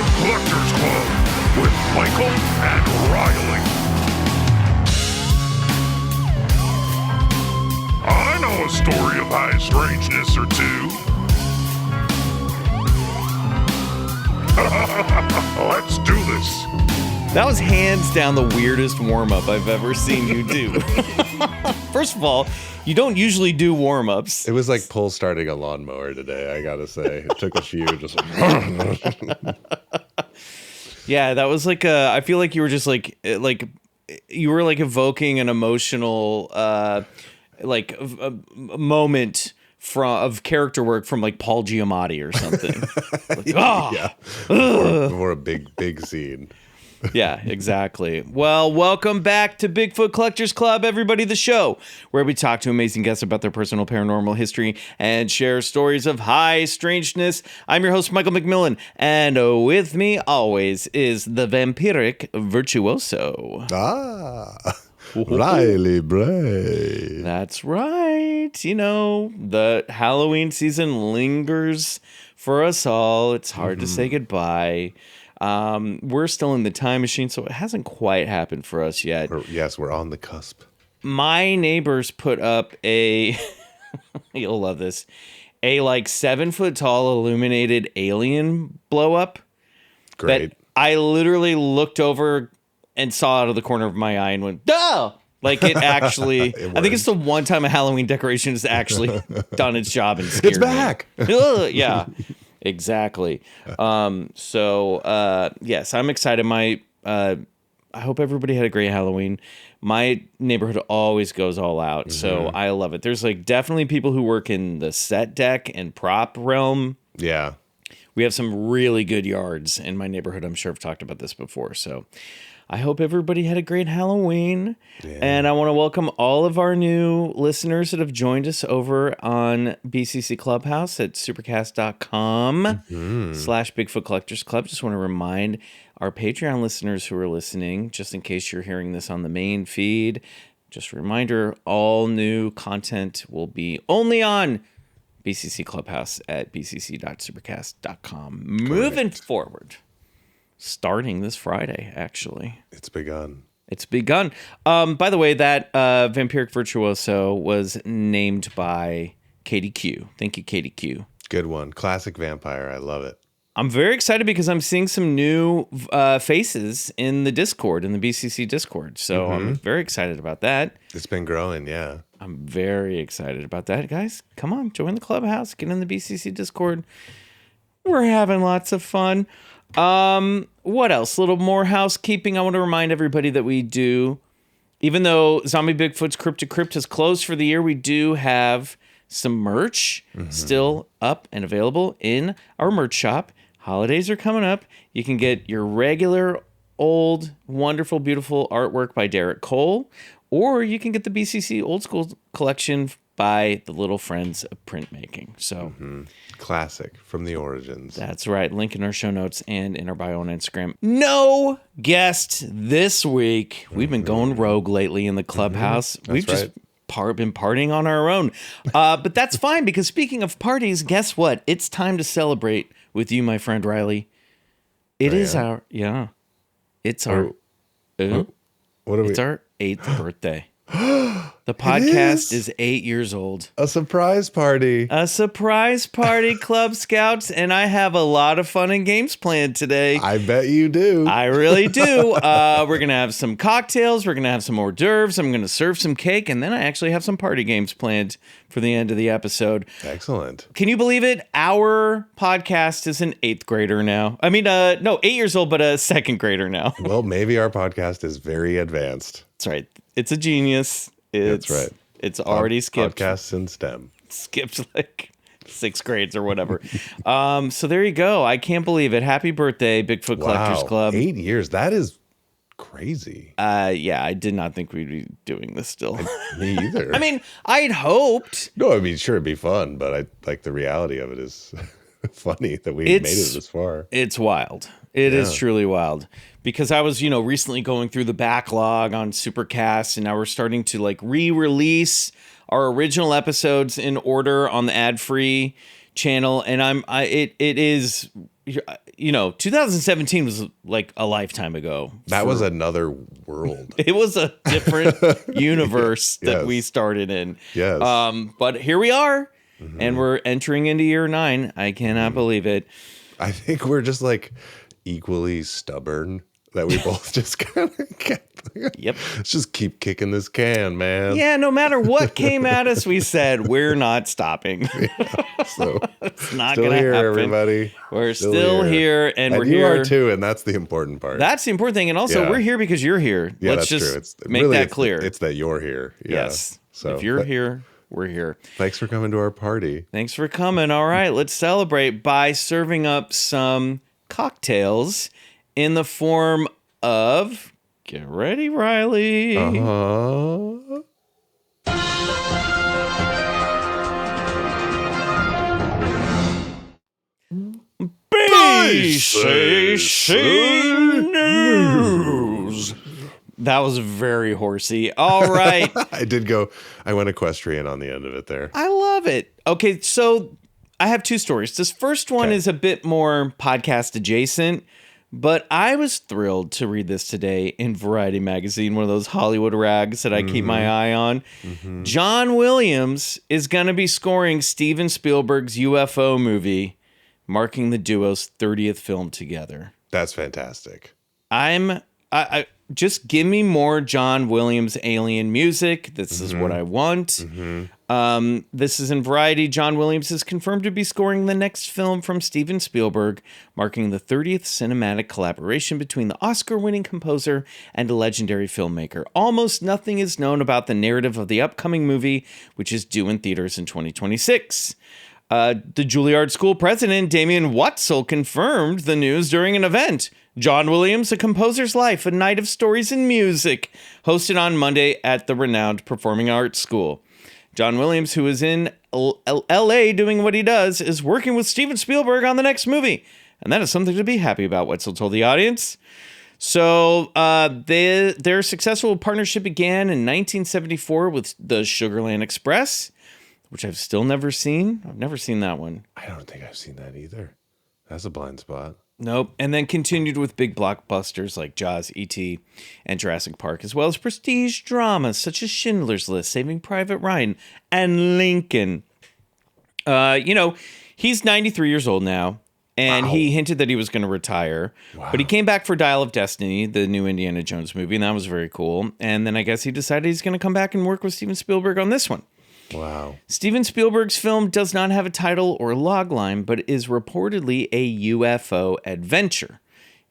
Bigfoot Collectors Club with Michael and Riley. I know a story of high strangeness or two. Let's do this. That was hands down the weirdest warm-up I've ever seen you do. First of all, you don't usually do warm-ups. It was like pull starting a lawnmower today, I gotta say. It took a few just Yeah, that was like I feel like you were just like you were like evoking an emotional a moment of character work from like Paul Giamatti or something. Or a big scene. Yeah, exactly. Well, welcome back to Bigfoot Collectors Club, everybody, the show where we talk to amazing guests about their personal paranormal history and share stories of high strangeness. I'm your host, Michael McMillian, and with me always is the vampiric virtuoso. Riley Bray. That's right. You know, the Halloween season lingers for us all. It's hard to say goodbye. We're still in the time machine, so it hasn't quite happened for us yet. We're on the cusp. My neighbors put up a, you'll love this, a like 7-foot tall illuminated alien blow up. Great. That I literally looked over and saw out of the corner of my eye and went, duh! Like it actually, I think it's the one time a Halloween decoration has actually done its job and scared It's back. me. Yeah. Exactly. Yes, I'm excited. I hope everybody had a great Halloween. My neighborhood always goes all out, so I love it. There's like definitely people who work in the set deck and prop realm. Yeah. We have some really good yards in my neighborhood. I'm sure I've talked about this before, so I hope everybody had a great Halloween. Yeah. And I want to welcome all of our new listeners that have joined us over on BCC Clubhouse at supercast.com/Bigfoot Collectors Club. Just want to remind our Patreon listeners who are listening, just in case you're hearing this on the main feed, just a reminder, all new content will be only on BCC Clubhouse at bcc.supercast.com. Moving forward. Starting this Friday, actually. It's begun. By the way, that Vampiric Virtuoso was named by Katie Q. Thank you, Katie Q. Good one. Classic vampire. I love it. I'm very excited because I'm seeing some new faces in the Discord, in the BCC Discord. So I'm very excited about that. It's been growing, yeah. I'm very excited about that. Guys, come on, join the clubhouse. Get in the BCC Discord. We're having lots of fun. What else? A little more housekeeping. I want to remind everybody that we do, even though Zombie Bigfoot's Crypt to Crypt has closed for the year, we do have some merch still up and available in our merch shop. Holidays are coming up. You can get your regular, old, wonderful, beautiful artwork by Derek Cole, or you can get the BCC Old School collection by the Little Friends of Printmaking. So classic from the origins. That's right. Link in our show notes and in our bio on Instagram. No guest this week. We've been going rogue lately in the clubhouse. We've just been partying on our own. But that's fine, because speaking of parties, guess what? It's time to celebrate with you, my friend Riley. It's our 8th birthday. The podcast is 8 years old. A surprise party. Club Scouts, and I have a lot of fun and games planned today. I bet you do. I really do. We're going to have some cocktails. We're going to have some hors d'oeuvres. I'm going to serve some cake, and then I actually have some party games planned for the end of the episode. Excellent. Can you believe it? Our podcast is an 8th grader now. I mean, no, 8 years old, but a 2nd grader now. Well, maybe our podcast is very advanced. That's right. It's a genius. That's right. It's already skipped. Podcasts in STEM. Skipped like 6 grades or whatever. So there you go. I can't believe it. Happy birthday, Bigfoot Collectors Club. 8 years. That is crazy. Yeah, I did not think we'd be doing this still. Me either. I mean, I'd hoped. No, I mean, sure, it'd be fun, but I like the reality of it is funny that we made it this far. It's wild. It is truly wild. Because I was, recently going through the backlog on Supercast, and now we're starting to like re-release our original episodes in order on the ad-free channel, and it is 2017 was like a lifetime ago. That was another world. It was a different universe that we started in. Yes. But here we are, and we're entering into year 9. I cannot believe it. I think we're just like equally stubborn that we both just kind of kept. Yep. Let's just keep kicking this can, man. Yeah, no matter what came at us, we said we're not stopping. So It's not still going to here, happen. everybody. We're still here, and we're you here. are too, and that's the important part. That's the important thing, and also we're here because you're here. Yeah, Let's that's just true. It's make really, that clear. It's that you're here. Yeah. Yes. So if you're here, we're here. Thanks for coming to our party. Thanks for coming. All right, let's celebrate by serving up some cocktails in the form of. Get ready, Riley. Uh-huh. BCC News. That was very horsey. All right. I went equestrian on the end of it there. I love it. Okay, so I have 2 stories. This first one is a bit more podcast adjacent, but I was thrilled to read this today in Variety magazine, one of those Hollywood rags that I keep my eye on. John Williams is going to be scoring Steven Spielberg's UFO movie, marking the duo's 30th film together. That's fantastic. I just give me more John Williams alien music. This is what I want. This is in Variety. John Williams is confirmed to be scoring the next film from Steven Spielberg, marking the 30th cinematic collaboration between the Oscar-winning composer and a legendary filmmaker. Almost nothing is known about the narrative of the upcoming movie, which is due in theaters in 2026. The Juilliard School president, Damien Wetzel, confirmed the news during an event. John Williams, A Composer's Life, A Night of Stories and Music, hosted on Monday at the renowned Performing Arts School. John Williams, who is in L.A. doing what he does, is working with Steven Spielberg on the next movie. And that is something to be happy about, Wetzel told the audience. So their successful partnership began in 1974 with the Sugarland Express, which I've still never seen. I've never seen that one. I don't think I've seen that either. That's a blind spot. Nope. And then continued with big blockbusters like Jaws, E.T., and Jurassic Park, as well as prestige dramas such as Schindler's List, Saving Private Ryan, and Lincoln. He's 93 years old now, and he hinted that he was going to retire. Wow. But he came back for Dial of Destiny, the new Indiana Jones movie, and that was very cool. And then I guess he decided he's going to come back and work with Steven Spielberg on this one. Wow. Steven Spielberg's film does not have a title or logline, but is reportedly a UFO adventure.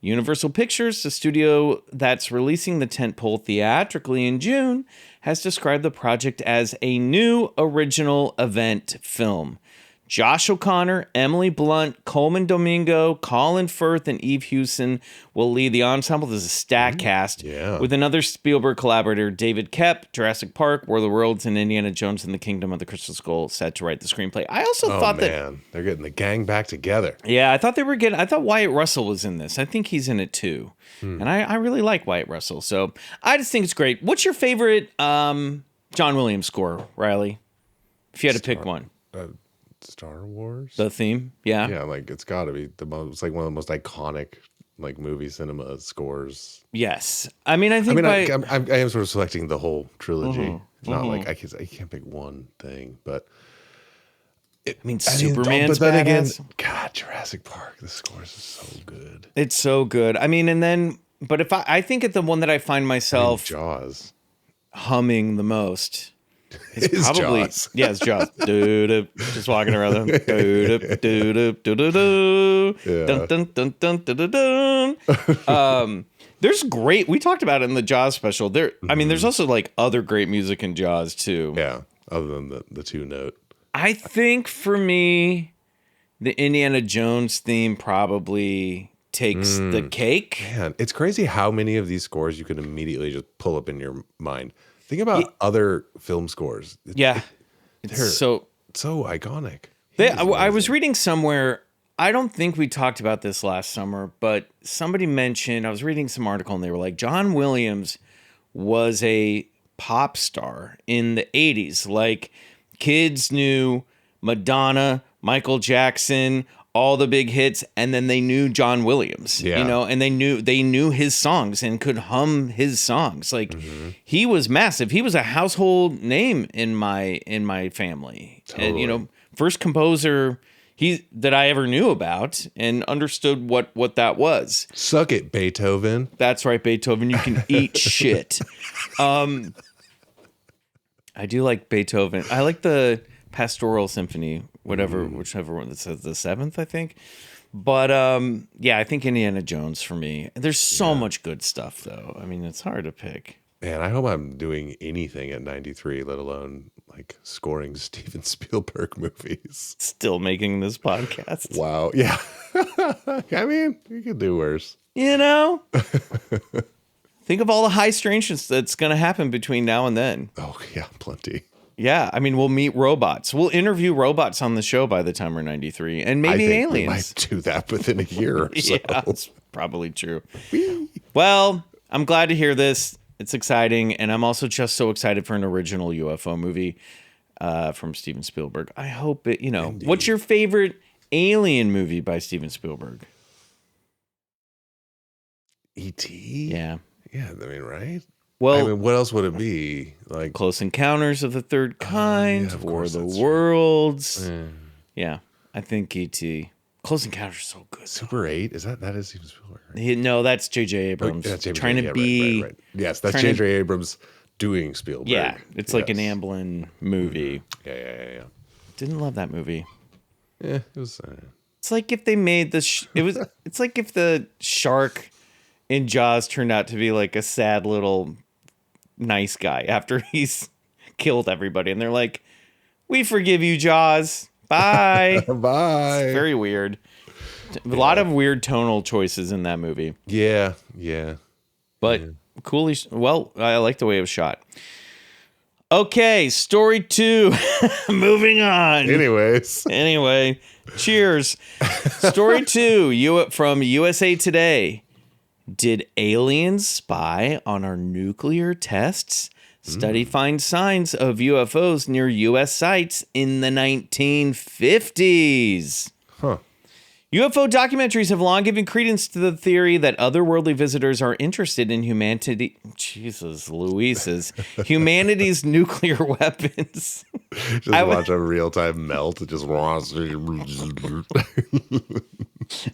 Universal Pictures, the studio that's releasing the tentpole theatrically in June, has described the project as a new original event film. Josh O'Connor, Emily Blunt, Coleman Domingo, Colin Firth, and Eve Hewson will lead the ensemble. This is a stack cast with another Spielberg collaborator, David Koepp, Jurassic Park, War of the Worlds, and Indiana Jones and the Kingdom of the Crystal Skull, set to write the screenplay. I also thought that they're getting the gang back together. Yeah, I thought Wyatt Russell was in this. I think he's in it too, and I really like Wyatt Russell. So I just think it's great. What's your favorite John Williams score, Riley? If you had to pick one. Star Wars, the theme, yeah, like it's got to be the most. It's like one of the most iconic like movie cinema scores. Yes, I mean, I am sort of selecting the whole trilogy. Not like I can't pick one thing, but Superman's but then badass. again, God, Jurassic Park, the scores is so good. It's so good. I mean, and then, but if I think at the one that I find myself Jaws humming the most. It's probably Jaws. Yeah, it's Jaws. Just walking around. There's great. We talked about it in the Jaws special. There's also like other great music in Jaws too. Yeah, other than the 2-note. I think for me, the Indiana Jones theme probably takes the cake. Man, it's crazy how many of these scores you can immediately just pull up in your mind. Think about other film scores. They're so iconic. I was reading somewhere, I don't think we talked about this last summer, but somebody mentioned, I was reading some article and they were like, John Williams was a pop star in the 80s. Like, kids knew Madonna, Michael Jackson, all the big hits, and then they knew John Williams, Yeah. you know, and they knew his songs and could hum his songs. Like he was massive. He was a household name in my family. And, you know, first composer that I ever knew about and understood what that was. Suck it, Beethoven. That's right, Beethoven. You can eat shit. I do like Beethoven. I like the Pastoral Symphony, whichever one. That says the seventh, I think. But yeah, I think Indiana Jones for me. There's so much good stuff, though. I mean, it's hard to pick. Man, I hope I'm doing anything at 93, let alone like scoring Steven Spielberg movies. Still making this podcast. Wow. Yeah. I mean, you could do worse. You know? Think of all the high strangeness that's going to happen between now and then. Oh, yeah, plenty. Yeah, I mean, we'll meet robots. We'll interview robots on the show by the time we're 93, and maybe I think aliens. we might do that within a year or so. Yeah, that's probably true. Well, I'm glad to hear this. It's exciting, and I'm also just so excited for an original UFO movie from Steven Spielberg. I hope it, you know. Indeed. What's your favorite alien movie by Steven Spielberg? E.T.? Yeah. Yeah, I mean, right? Well, I mean, what else would it be? Like Close Encounters of the Third Kind, yeah, of War of course, the that's Worlds. true. Yeah, I think E.T. Close Encounters is so good. Super 8? Is that Steven Spielberg? No, that's J.J. Abrams. That's James trying to yeah, be. right. Yes, that's trying to- J.J. Abrams doing Spielberg. Yeah, it's like an Yes. Amblin movie. Yeah. Didn't love that movie. Yeah, it was. It's like if they made the. It's like if the shark in Jaws turned out to be like a sad little nice guy after he's killed everybody, and they're like, "We forgive you, Jaws. Bye." Bye. It's very weird. A lot of weird tonal choices in that movie, Yeah. but coolly. Well, I like the way it was shot. Okay, story 2. Moving on. Anyways. Anyway, cheers. Story 2 from USA Today. Did aliens spy on our nuclear tests? Study finds signs of UFOs near U.S. sites in the 1950s. Huh. UFO documentaries have long given credence to the theory that otherworldly visitors are interested in humanity's nuclear weapons. Just watch a real-time melt. It just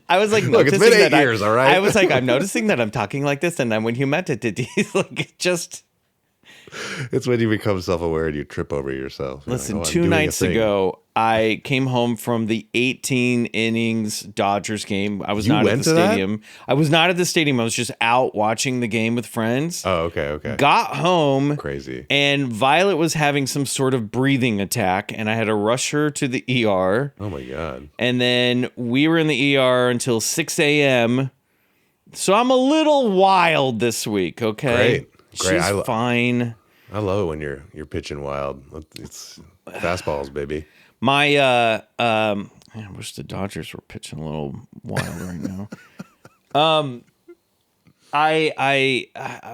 I was like, look, it's been 8 years, all right? I was like, I'm noticing that I'm talking like this, and then when humanity, like, just It's when you become self-aware and you trip over yourself. You're listen. like, oh, I'm 2 doing a nights thing. ago, I came home from the 18 innings Dodgers game. I was You not at went the to that? stadium. I was not at the stadium. I was just out watching the game with friends. Oh, okay. Got home. Crazy. And Violet was having some sort of breathing attack, and I had to rush her to the ER. Oh my God. And then we were in the ER until 6 a.m. So I'm a little wild this week, okay? Great. She's fine. I love it when you're pitching wild. It's fastballs, baby. My I wish the Dodgers were pitching a little wild right now.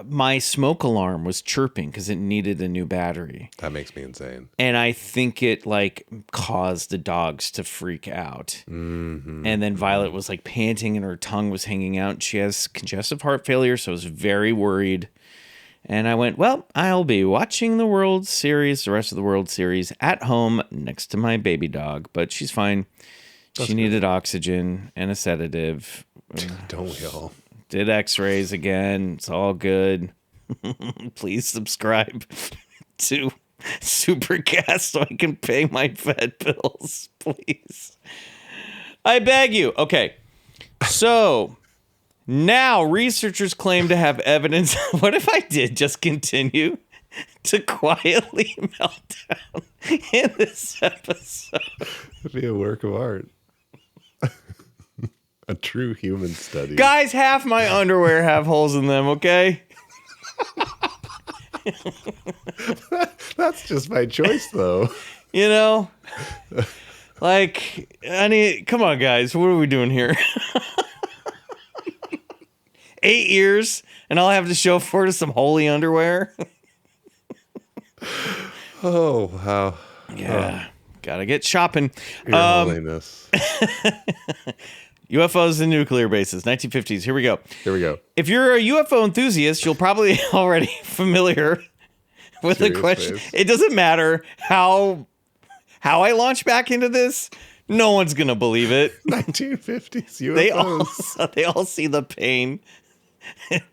My smoke alarm was chirping because it needed a new battery. That makes me insane. And I think it like caused the dogs to freak out. Mm-hmm. And then Violet was like panting and her tongue was hanging out. She has congestive heart failure, so I was very worried. And I went, well, I'll be watching the World Series, the rest of the World Series at home next to my baby dog. But she's fine. She needed oxygen and a sedative. Don't we all? Did x-rays again. It's all good. Please subscribe to Supercast so I can pay my vet bills, please. I beg you. Okay. So now researchers claim to have evidence. What if I did just continue to quietly melt down in this episode? It'd be a work of art. A true human study. Guys, half my underwear have holes in them, okay? That's just my choice, though. You know? Like, come on, guys. What are we doing here? 8 years, and all I have to show for it is some holy underwear? Oh, wow. Yeah. Gotta get shopping. Your Holiness. UFOs and nuclear bases, 1950s. Here we go. Here we go. If you're a UFO enthusiast, you'll probably already familiar with the Serious question. face. It doesn't matter how I launch back into this. No one's gonna believe it. 1950s UFOs. They all see the pain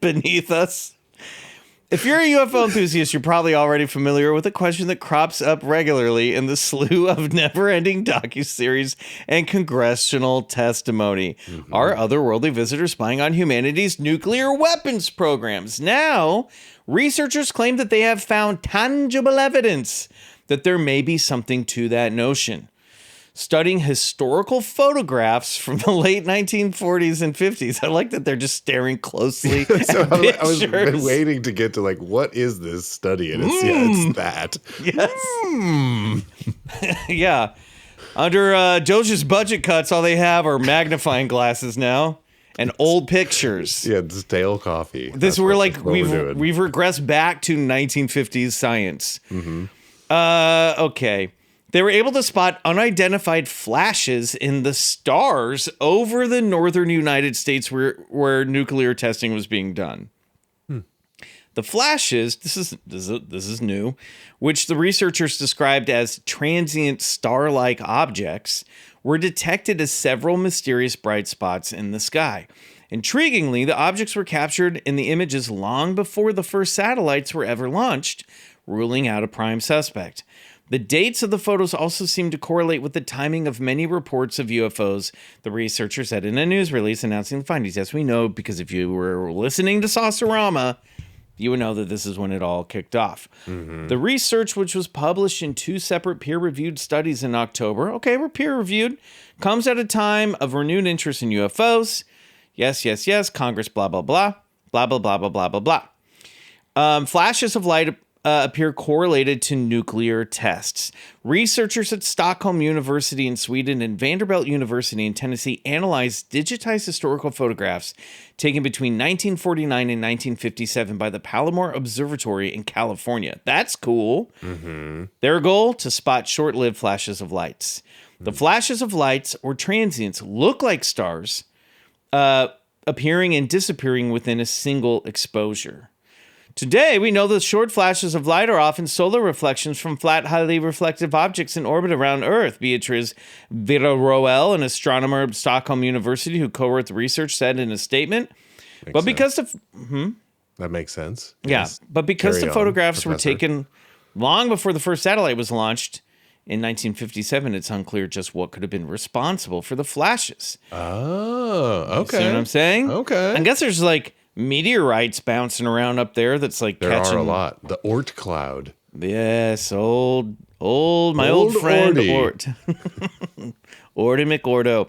beneath us. If you're a UFO enthusiast, you're probably already familiar with a question that crops up regularly in the slew of never-ending docuseries and congressional testimony. Are otherworldly visitors spying on humanity's nuclear weapons programs? Now, researchers claim that they have found tangible evidence that there may be something to that notion. Studying historical photographs from the late 1940s and 50s. I like that they're just staring closely So at I was pictures. been waiting to get to like, what is this study? And it's that. Yes. Yeah. Under Doge's budget cuts, all they have are magnifying glasses now and old pictures. Yeah, it's stale coffee. This That's we're what- like that's what we're doing. we've regressed back to 1950s science. Okay. They were able to spot unidentified flashes in the stars over the northern United States where nuclear testing was being done. The flashes, this is new, which the researchers described as transient star-like objects, were detected as several mysterious bright spots in the sky. Intriguingly, the objects were captured in the images long before the first satellites were ever launched, ruling out a prime suspect. The dates of the photos also seem to correlate with the timing of many reports of UFOs, the researchers said in a news release announcing the findings. Yes, we know, because if you were listening to Saucerama, you would know that this is when it all kicked off. The research, which was published in 2 separate peer-reviewed studies in October, okay, we're peer-reviewed, comes at a time of renewed interest in UFOs. Yes, Congress, blah, blah, blah, blah, blah, blah, blah, blah, blah, blah. Flashes of light appear correlated to nuclear tests. Researchers at Stockholm University in Sweden and Vanderbilt University in Tennessee analyzed digitized historical photographs taken between 1949 and 1957 by the Palomar Observatory in California. That's cool. Their goal, to spot short-lived flashes of lights. The flashes of lights, or transients, look like stars, appearing and disappearing within a single exposure. Today, we know that short flashes of light are often solar reflections from flat, highly reflective objects in orbit around Earth. Beatrice Vera-Roel, an astronomer at Stockholm University who co-wrote the research, said in a statement. But because That makes sense. yeah, Yes. but because Carry the on, photographs were Professor. taken long before the first satellite was launched in 1957, it's unclear just what could have been responsible for the flashes. Oh, okay. See what I'm saying? Okay. I guess there's like meteorites bouncing around up there that's like There catching are a lot. The Oort cloud. Yes, my old friend Orty. Ort. Orty McOrdo.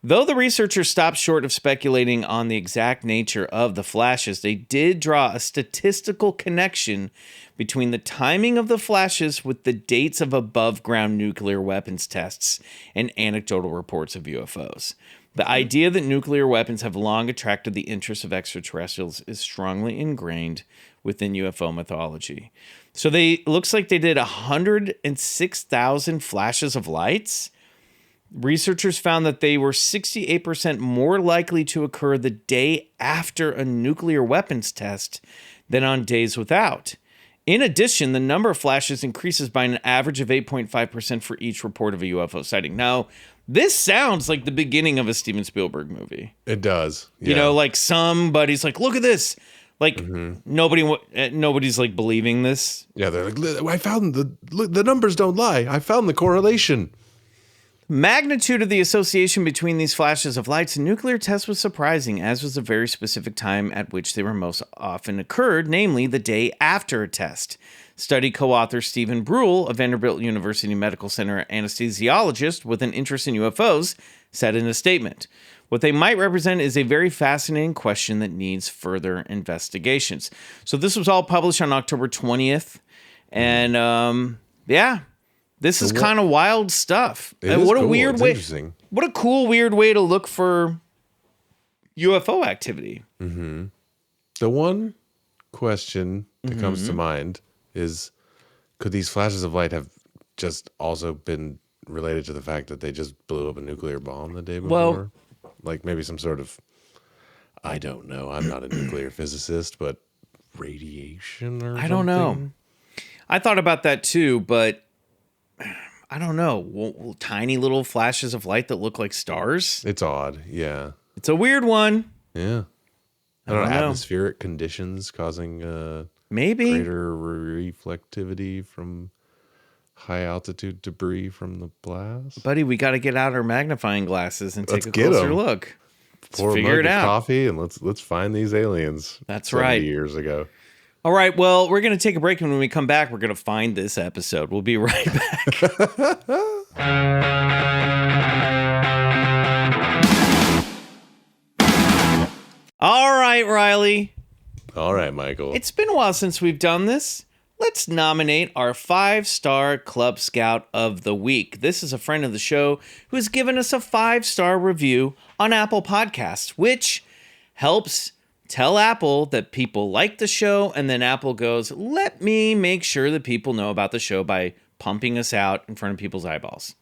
Though the researchers stopped short of speculating on the exact nature of the flashes, they did draw a statistical connection between the timing of the flashes with the dates of above-ground nuclear weapons tests and anecdotal reports of UFOs. The idea that nuclear weapons have long attracted the interest of extraterrestrials is strongly ingrained within UFO mythology. So looks like they did 106,000 flashes of lights. Researchers found that they were 68% more likely to occur the day after a nuclear weapons test than on days without. In addition, the number of flashes increases by an average of 8.5% for each report of a UFO sighting. Now, this sounds like the beginning of a Steven Spielberg movie. It does. You know, like somebody's like, look at this. Like nobody's like believing this. Yeah, they're like, I found the numbers don't lie. I found the correlation. Magnitude of the association between these flashes of lights and nuclear tests was surprising, as was the very specific time at which they were most often occurred, namely the day after a test. Study co-author Stephen Brule of Vanderbilt University Medical Center anesthesiologist with an interest in UFOs said in a statement, "What they might represent is a very fascinating question that needs further investigations." So this was all published on October 20th. And this is kind of wild stuff. It is What a cool. weird It's way. interesting. What a cool, weird way to look for UFO activity. The one question that comes to mind is, could these flashes of light have just also been related to the fact that they just blew up a nuclear bomb the day before? Well, like maybe some sort of, I don't know. I'm not a nuclear physicist, but radiation or something? I don't know. I thought about that too, but I don't know. Tiny little flashes of light that look like stars. It's odd. Yeah. It's a weird one. Yeah. I don't know. know. Atmospheric conditions causing Maybe. greater reflectivity from high altitude debris from the blast. Buddy, we got to get out our magnifying glasses and Let's take a get closer 'em. look. Pour a figure mug it of out. coffee and let's find these aliens. That's 70 right. Years ago. All right, well, we're going to take a break, and when we come back, we're going to find this episode. We'll be right back. All right, Riley. All right, Michael. It's been a while since we've done this. Let's nominate our 5-star Club Scout of the Week. This is a friend of the show who has given us a 5-star review on Apple Podcasts, which helps tell Apple that people like the show, and then Apple goes, let me make sure that people know about the show by pumping us out in front of people's eyeballs.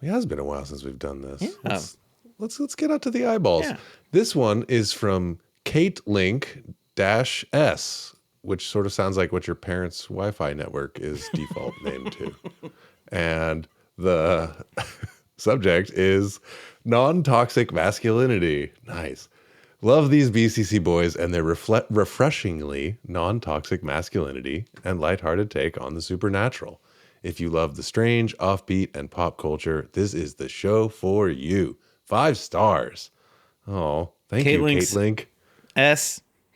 It has been a while since we've done this. Yeah. Let's get out to the eyeballs. Yeah. This one is from Kate Link-S, which sort of sounds like what your parents' Wi-Fi network is default named to. And the subject is non-toxic masculinity. Nice. Love these BCC boys and their refreshingly non-toxic masculinity and lighthearted take on the supernatural. If you love the strange, offbeat, and pop culture, this is the show for you. 5 stars. Oh, thank you, Kate Link.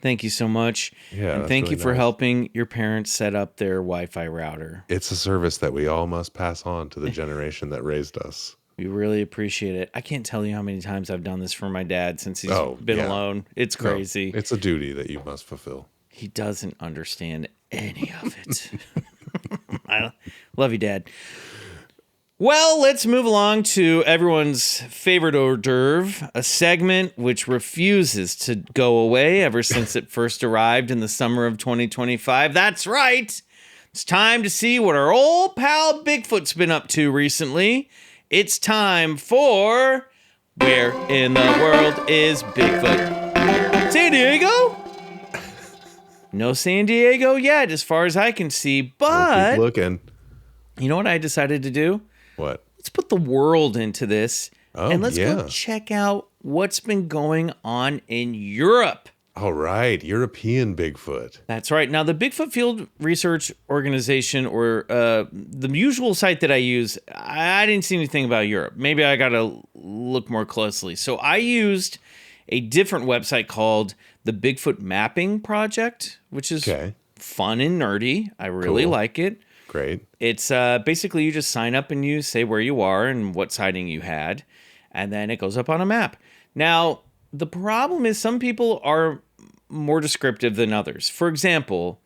Thank you so much. Yeah, and thank really you for nice. helping your parents set up their Wi-Fi router. It's a service that we all must pass on to the generation that raised us. We really appreciate it. I can't tell you how many times I've done this for my dad since he's been yeah. alone. It's crazy. No, it's a duty that you must fulfill. He doesn't understand any of it. I love you, Dad. Well, let's move along to everyone's favorite hors d'oeuvre, a segment which refuses to go away ever since it first arrived in the summer of 2025. That's right. It's time to see what our old pal Bigfoot's been up to recently. It's time for Where in the World is Bigfoot? San Diego? No San Diego yet, as far as I can see, We'll but keep looking. you know what I decided to do? What? Let's put the world into this, and let's yeah. go check out what's been going on in Europe. All right, European Bigfoot. That's right. Now, the Bigfoot Field Research Organization, or the usual site that I use, I didn't see anything about Europe. Maybe I got to look more closely. So I used a different website called the Bigfoot Mapping Project, which is fun and nerdy. I really like it. Great. It's basically you just sign up and you say where you are and what sighting you had, and then it goes up on a map. Now, the problem is some people are more descriptive than others. For example,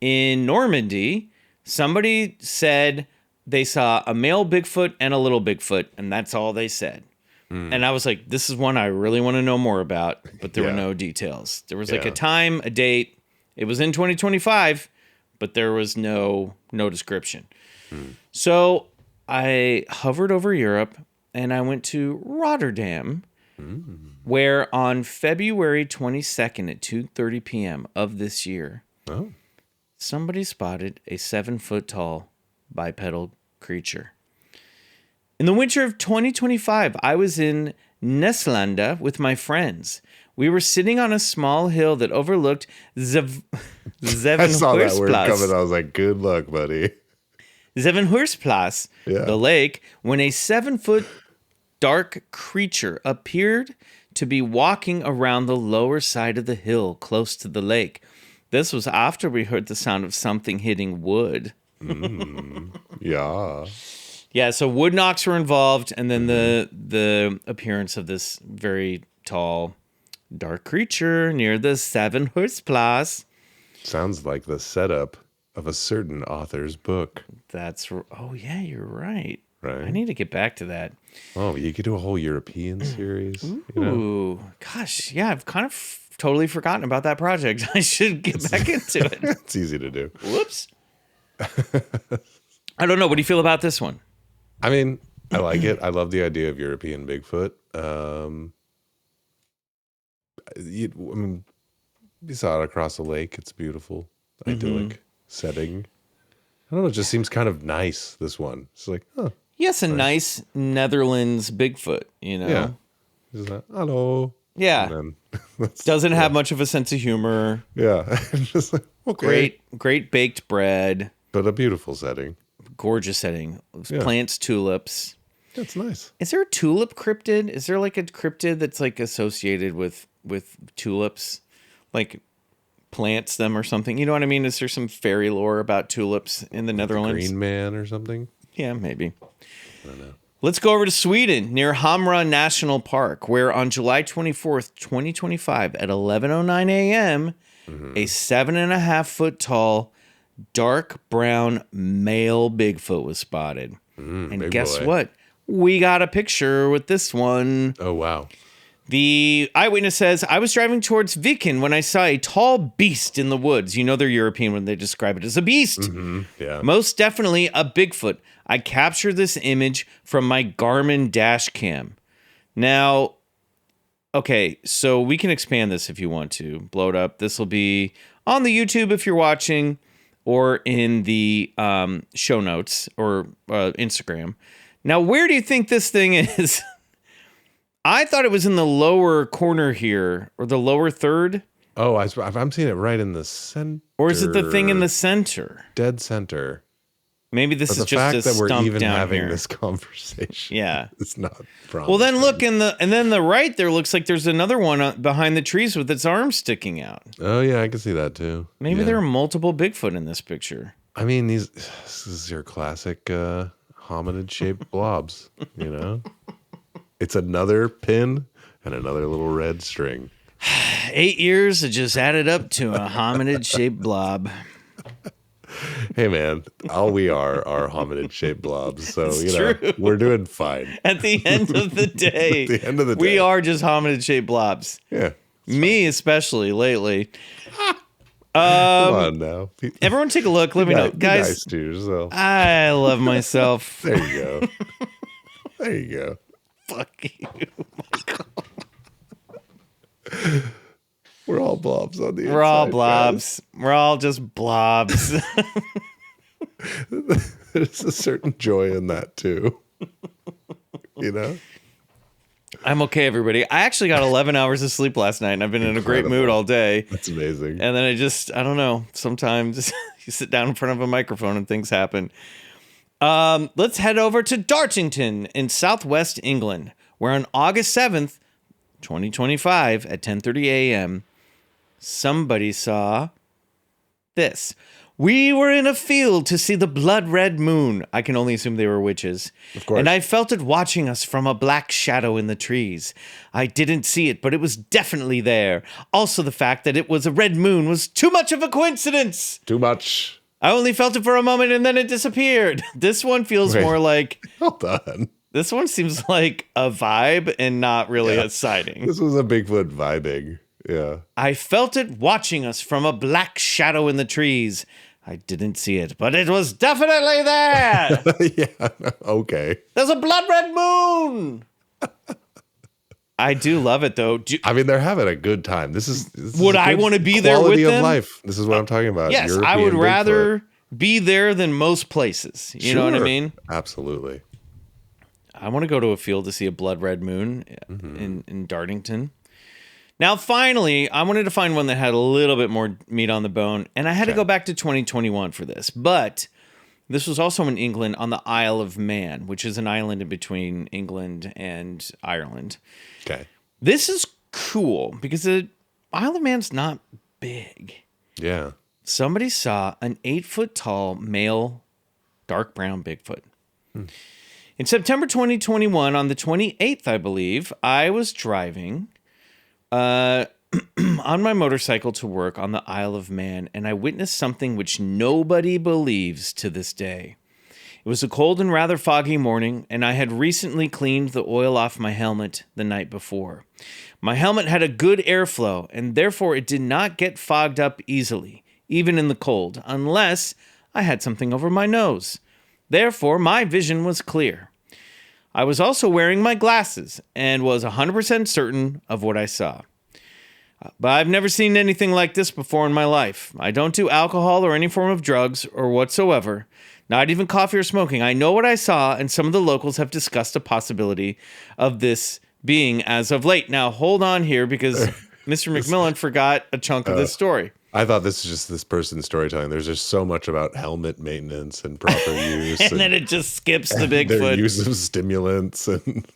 in Normandy, somebody said they saw a male Bigfoot and a little Bigfoot, and that's all they said. And I was like, this is one I really want to know more about, but there were no details. There was like a time, a date. It was in 2025, but there was no description. So I hovered over Europe, and I went to Rotterdam, where on February 22nd at 2:30 p.m. of this year, somebody spotted a 7-foot-tall bipedal creature. In the winter of 2025, I was in Neslanda with my friends. We were sitting on a small hill that overlooked I saw that word coming. I was like, good luck, buddy. Zevenhurstplas, the lake, when a 7-foot dark creature appeared to be walking around the lower side of the hill close to the lake. This was after we heard the sound of something hitting wood. Yeah. Yeah, so wood knocks were involved, and then the appearance of this very tall, dark creature near the Zevenhurstplas. Sounds like the setup of a certain author's book. Oh yeah, you're right. Right. I need to get back to that. Oh, you could do a whole European series. Ooh, gosh, yeah, I've kind of totally forgotten about that project. I should get back into it. It's easy to do. Whoops. I don't know. What do you feel about this one? I mean, I like it. I love the idea of European Bigfoot. I mean, you saw it across a lake. It's beautiful, idyllic setting. I don't know. It just seems kind of nice. This one. It's like, oh, Yes, a nice Netherlands Bigfoot, you know? yeah. Just like, hello. Yeah. And then Doesn't have much of a sense of humor. yeah. Just like, okay. Great baked bread. But a beautiful setting. Gorgeous setting. Yeah. Plants, tulips. That's nice. Is there a tulip cryptid? Is there like a cryptid that's like associated with tulips? Like plants them or something? You know what I mean? Is there some fairy lore about tulips in the Netherlands? Green Man or something? Yeah, maybe. I don't know. Let's go over to Sweden near Hamra National Park, where on July 24th, 2025 at 11:09 a.m., a 7.5 foot tall, dark brown male Bigfoot was spotted. And guess what? We got a picture with this one. Oh, wow. The eyewitness says, I was driving towards Pekin when I saw a tall beast in the woods. You know they're European when they describe it as a beast. Yeah. Most definitely a Bigfoot. I captured this image from my Garmin dash cam. Now, okay, so we can expand this if you want to. Blow it up. This will be on the YouTube if you're watching, or in the show notes or Instagram. Now, where do you think this thing is? I thought it was in the lower corner here, or the lower third. Oh, I'm seeing it right in the center. Or is it the thing in the center? Dead center. Maybe this But is the just fact a that we're stump even down having here. this conversation. Yeah. It's not promising. Well, then look and then the right there looks like there's another one behind the trees with its arms sticking out. Oh, yeah, I can see that too. Maybe Yeah. there are multiple Bigfoot in this picture. I mean, this is your classic hominid-shaped blobs, you know? It's another pin and another little red string. 8 years, it just added up to a hominid-shaped blob. Hey, man, all we are hominid-shaped blobs, so, It's you know, true. we're doing fine. At the end of the day, At the end of the we day. are just hominid-shaped blobs. Yeah. Me especially lately. Come on now. Everyone take a look. Let me know. Be Guys, nice to yourself. I love myself. There you go. There you go. Fuck you. We're all blobs on the inside. We're all guys. blobs. We're all just blobs. There's a certain joy in that too. You know? I'm okay, everybody. I actually got 11 hours of sleep last night, and I've been in a great mood all day. That's amazing. And then I don't know. Sometimes you sit down in front of a microphone and things happen. Let's head over to Dartington in southwest England, where on August 7th, 2025 at 10:30 a.m., somebody saw this. We were in a field to see the blood red moon. I can only assume they were witches. Of course. And I felt it watching us from a black shadow in the trees. I didn't see it, but it was definitely there. Also, the fact that it was a red moon was too much of a coincidence. Too much. I only felt it for a moment and then it disappeared. This one feels Wait. more like... Hold on. This one seems like a vibe and not really a sighting. This was a Bigfoot vibing. Yeah. I felt it watching us from a black shadow in the trees. I didn't see it, but it was definitely there. Yeah. Okay. There's a blood red moon. I do love it, though. I mean, they're having a good time. This is Would I good want to be there with quality of them? life. This is what I'm talking about. Yes, I European would rather Bigfoot. be there than most places. You know what I Sure. mean? Absolutely. I want to go to a field to see a blood red moon in Dartington. Now, finally, I wanted to find one that had a little bit more meat on the bone, and I had to go back to 2021 for this. But this was also in England on the Isle of Man, which is an island in between England and Ireland. Okay. This is cool because the Isle of Man's not big. Yeah. Somebody saw an 8-foot tall male dark brown Bigfoot. In September 2021, on the 28th, I believe, I was driving on my motorcycle to work on the Isle of Man, and I witnessed something which nobody believes to this day. It was a cold and rather foggy morning, and I had recently cleaned the oil off my helmet the night before. My helmet had a good airflow, and therefore it did not get fogged up easily, even in the cold, unless I had something over my nose. Therefore, my vision was clear. I was also wearing my glasses and was 100% certain of what I saw. But I've never seen anything like this before in my life. I don't do alcohol or any form of drugs or whatsoever, not even coffee or smoking. I know what I saw, and some of the locals have discussed a possibility of this being as of late. Now, hold on here, because Mr. McMillian forgot a chunk of this story. I thought this was just this person's storytelling. There's just so much about helmet maintenance and proper use. and then it just skips the their Bigfoot. use of stimulants and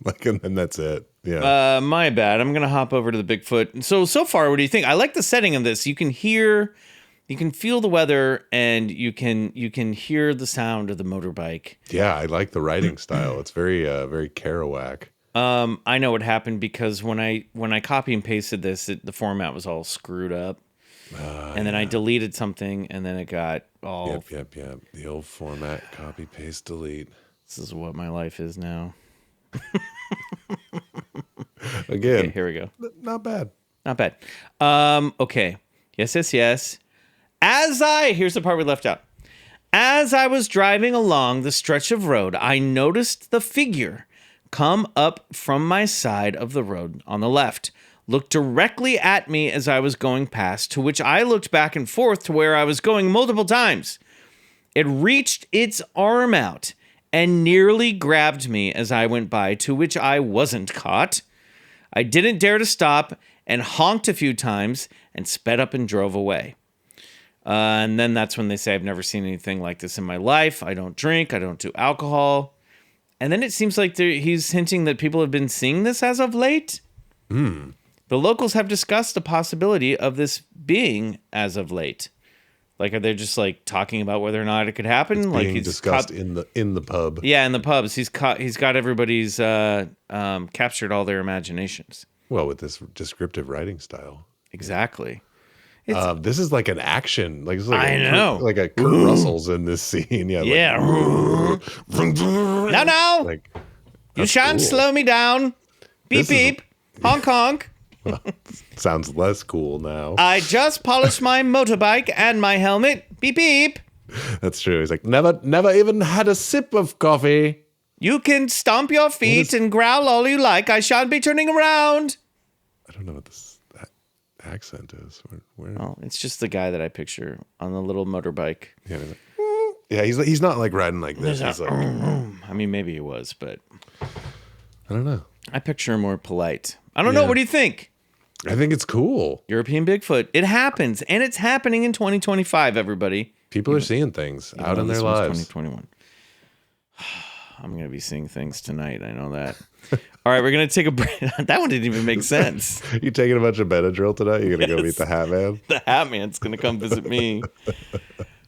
then that's it. Yeah. My bad. I'm going to hop over to the Bigfoot. So far, what do you think? I like the setting of this. You can feel the weather, and you can hear the sound of the motorbike. Yeah, I like the writing style. It's very Kerouac. I know what happened, because when I copy and pasted this, the format was all screwed up. And then I deleted something, and then it got all... Yep. The old format, copy, paste, delete. This is what my life is now. Again. Okay, here we go. Not bad. Not bad. Okay. Yes. Here's the part we left out. As I was driving along the stretch of road, I noticed the figure come up from my side of the road on the left, looked directly at me as I was going past, to which I looked back and forth to where I was going multiple times. It reached its arm out and nearly grabbed me as I went by, to which I wasn't caught. I didn't dare to stop and honked a few times and sped up and drove away. And then that's when they say, I've never seen anything like this in my life. I don't drink. I don't do alcohol. And then it seems like he's hinting that people have been seeing this as of late. The locals have discussed the possibility of this being as of late. Like, are they just like talking about whether or not it could happen? It's like being he's discussed in the pub. Yeah, in the pubs. He's got everybody's captured all their imaginations. Well, with this descriptive writing style. Exactly. This is like an action. Like, I know. Like a Kurt Russell's in this scene. Yeah. Yeah. No. Like, You shan't slow me down. Beep, beep. Honk, honk. Sounds less cool now. I just polished my motorbike and my helmet. Beep, beep. That's true. He's like, never even had a sip of coffee. You can stomp your feet and growl all you like. I shan't be turning around. I don't know what that accent is. Where? Well, it's just the guy that I picture on the little motorbike. Yeah, he's not like riding like this. He's like, I mean, maybe he was, but I don't know. I picture him more polite. I don't know. What do you think? I think it's cool. European Bigfoot. It happens, and it's happening in 2025, everybody. People are seeing things out in their lives. 2021. I'm going to be seeing things tonight. I know that. All right, we're going to take a break. That one didn't even make sense. You taking a bunch of Benadryl tonight? You're going to go meet the Hat Man? The Hat Man's going to come visit me.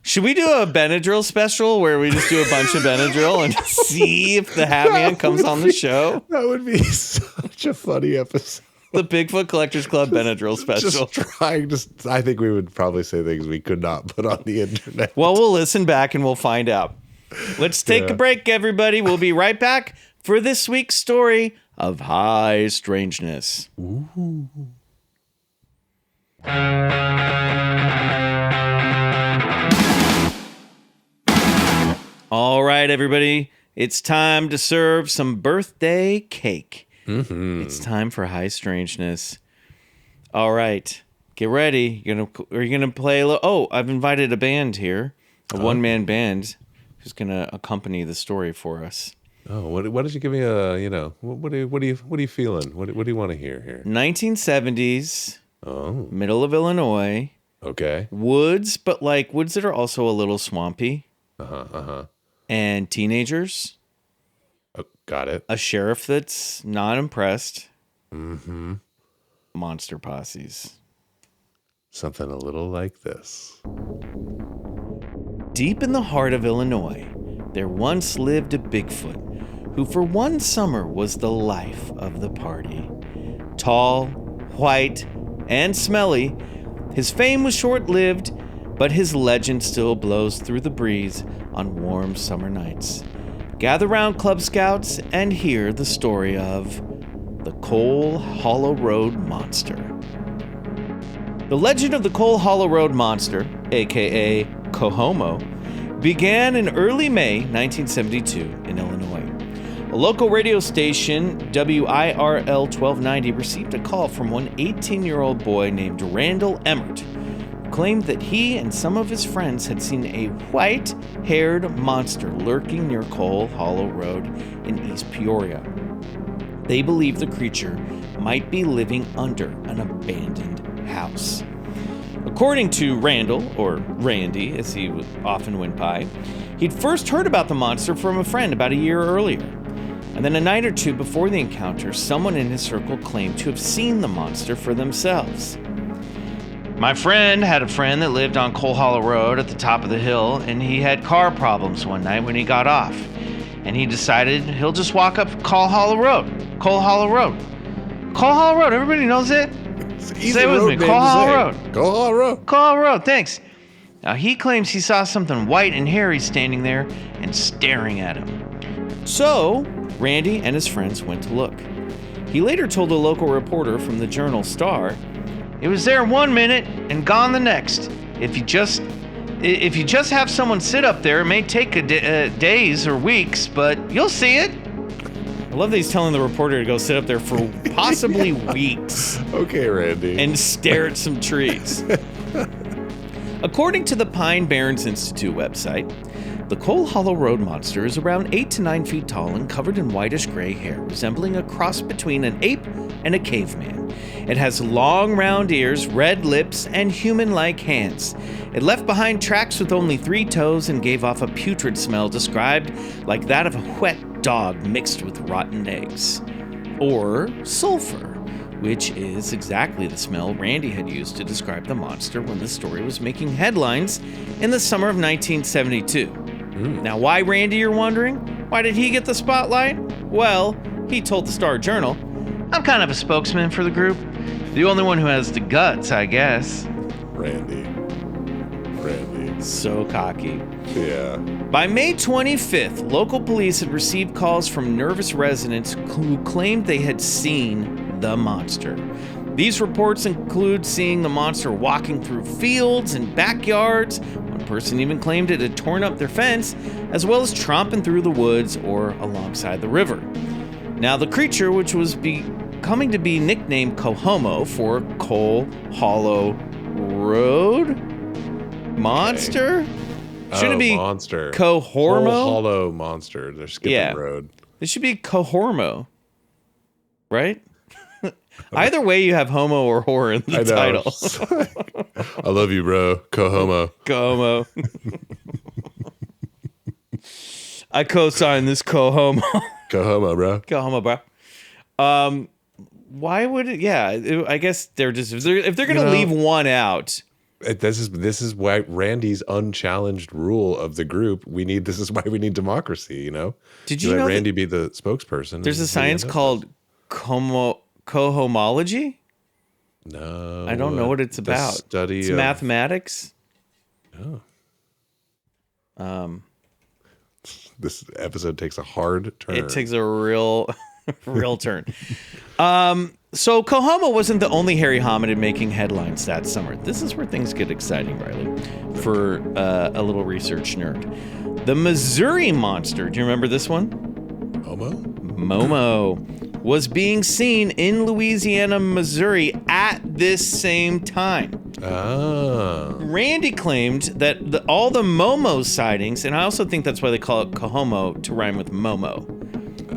Should we do a Benadryl special where we just do a bunch of Benadryl and see if the Hat Man comes on the show? That would be such a funny episode. The Bigfoot Collectors Club Benadryl special. I think we would probably say things we could not put on the internet. Well, we'll listen back and we'll find out. Let's take a break, everybody. We'll be right back for this week's story of High Strangeness. Ooh. All right, everybody. It's time to serve some birthday cake. Mm-hmm. It's time for High Strangeness. All right. Get ready. Are you gonna play a little? Oh, I've invited a band here, a one-man band, who's gonna accompany the story for us. Oh, what did you give me what are you feeling? What do you want to hear here? 1970s. Oh. Middle of Illinois. Okay. Woods, but like woods that are also a little swampy. And teenagers. Oh, got it. A sheriff that's not impressed. Mm-hmm. Monster posses. Something a little like this. Deep in the heart of Illinois, there once lived a Bigfoot who for one summer was the life of the party. Tall, white, and smelly, his fame was short-lived, but his legend still blows through the breeze on warm summer nights. Gather round, Club Scouts, and hear the story of the Coal Hollow Road Monster. The legend of the Coal Hollow Road Monster, aka Cohomo, began in early May 1972 in Illinois. A local radio station, WIRL 1290, received a call from one 18-year-old boy named Randall Emmert, who claimed that he and some of his friends had seen a white-haired monster lurking near Coal Hollow Road in East Peoria. They believed the creature might be living under an abandoned house. According to Randall, or Randy as he often went by, he'd first heard about the monster from a friend about a year earlier. And then a night or two before the encounter, someone in his circle claimed to have seen the monster for themselves. My friend had a friend that lived on Coal Hollow Road at the top of the hill, and he had car problems one night when he got off. And he decided he'll just walk up Coal Hollow Road. Coal Hollow Road. Coal Hollow Road, everybody knows it? Say it with me, Coal Hollow Road. Coal Hollow Road. Coal Hollow Road, thanks. Now he claims he saw something white and hairy standing there and staring at him. So, Randy and his friends went to look. He later told a local reporter from the Journal Star, "It was there 1 minute and gone the next. If you just have someone sit up there, it may take days or weeks, but you'll see it." I love that he's telling the reporter to go sit up there for possibly weeks. Okay, Randy. And stare at some trees. According to the Pine Barrens Institute website, the Coal Hollow Road monster is around 8 to 9 feet tall and covered in whitish gray hair, resembling a cross between an ape and a caveman. It has long, round ears, red lips, and human-like hands. It left behind tracks with only 3 toes and gave off a putrid smell described like that of a wet dog mixed with rotten eggs. Or sulfur, which is exactly the smell Randy had used to describe the monster when the story was making headlines in the summer of 1972. Now, why Randy, you're wondering? Why did he get the spotlight? Well, he told the Star Journal, "I'm kind of a spokesman for the group. The only one who has the guts, I guess." Randy. So cocky. Yeah. By May 25th, local police had received calls from nervous residents who claimed they had seen the monster. These reports include seeing the monster walking through fields and backyards. One person even claimed it had torn up their fence, as well as tromping through the woods or alongside the river. Now, the creature, which was coming to be nicknamed Cohomo for Coal Hollow Road monster? Okay. Shouldn't it be monster. Cohormo? Coal Hollow monster. They're skipping road. It should be Cohormo, right? Either way, you have homo or whore in the title. I love you, bro. Cohomo. Cohomo. I co-sign this Cohomo. Cohomo, bro. Cohomo, bro. Why would it? Yeah, I guess they're just if they're gonna leave one out. This is why Randy's unchallenged rule of the group. This is why we need democracy. You know. Did you know Randy be the spokesperson? There's a science called cohomology. No, I don't know what it's about. It's mathematics. Oh. This episode takes a hard turn. It takes a real turn. So Cohomo wasn't the only hairy hominid making headlines that summer. This is where things get exciting, Riley, for a little research nerd. The Missouri monster, do you remember this one? Momo was being seen in Louisiana, Missouri at this same time. Oh. Randy claimed that all the Momo sightings, and I also think that's why they call it Cohomo, to rhyme with Momo.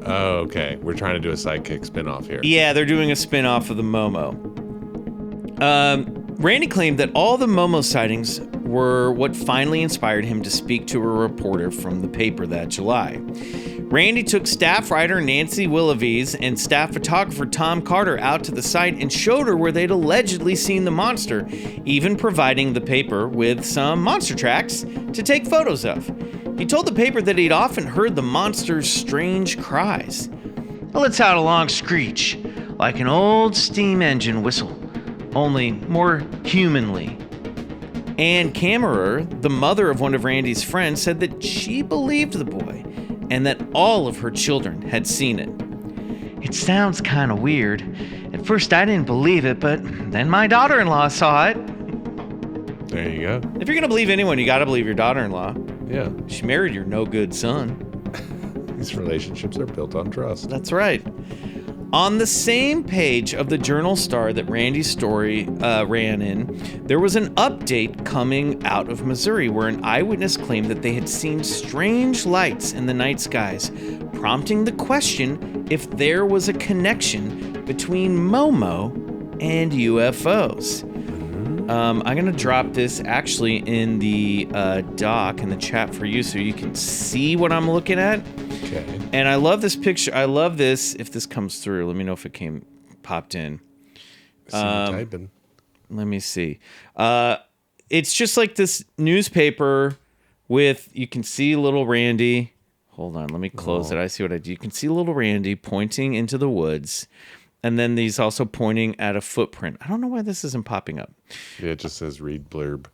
Oh, okay. We're trying to do a sidekick spinoff here. Yeah, they're doing a spinoff of the Momo. Randy claimed that all the Momo sightings were what finally inspired him to speak to a reporter from the paper that July. Randy took staff writer Nancy Willoughby's and staff photographer Tom Carter out to the site and showed her where they'd allegedly seen the monster, even providing the paper with some monster tracks to take photos of. He told the paper that he'd often heard the monster's strange cries. It lets out a long screech, like an old steam engine whistle, only more humanly. Ann Kammerer, the mother of one of Randy's friends, said that she believed the boy and that all of her children had seen it. It sounds kind of weird. At first I didn't believe it, but then my daughter-in-law saw it. There you go. If you're going to believe anyone, you got to believe your daughter-in-law. Yeah. She married your no good son. These relationships are built on trust. That's right. On the same page of the Journal Star that Randy's story ran in, there was an update coming out of Missouri where an eyewitness claimed that they had seen strange lights in the night skies, prompting the question if there was a connection between Momo and UFOs. I'm going to drop this actually in the doc in the chat for you so you can see what I'm looking at. Okay. And I love this picture. I love this. If this comes through, let me know if it popped in. See you typing. Let me see. It's just like this newspaper with, you can see little Randy. Hold on, let me close it. I see what I do. You can see little Randy pointing into the woods. And then these also pointing at a footprint. I don't know why this isn't popping up. Yeah, it just says read blurb.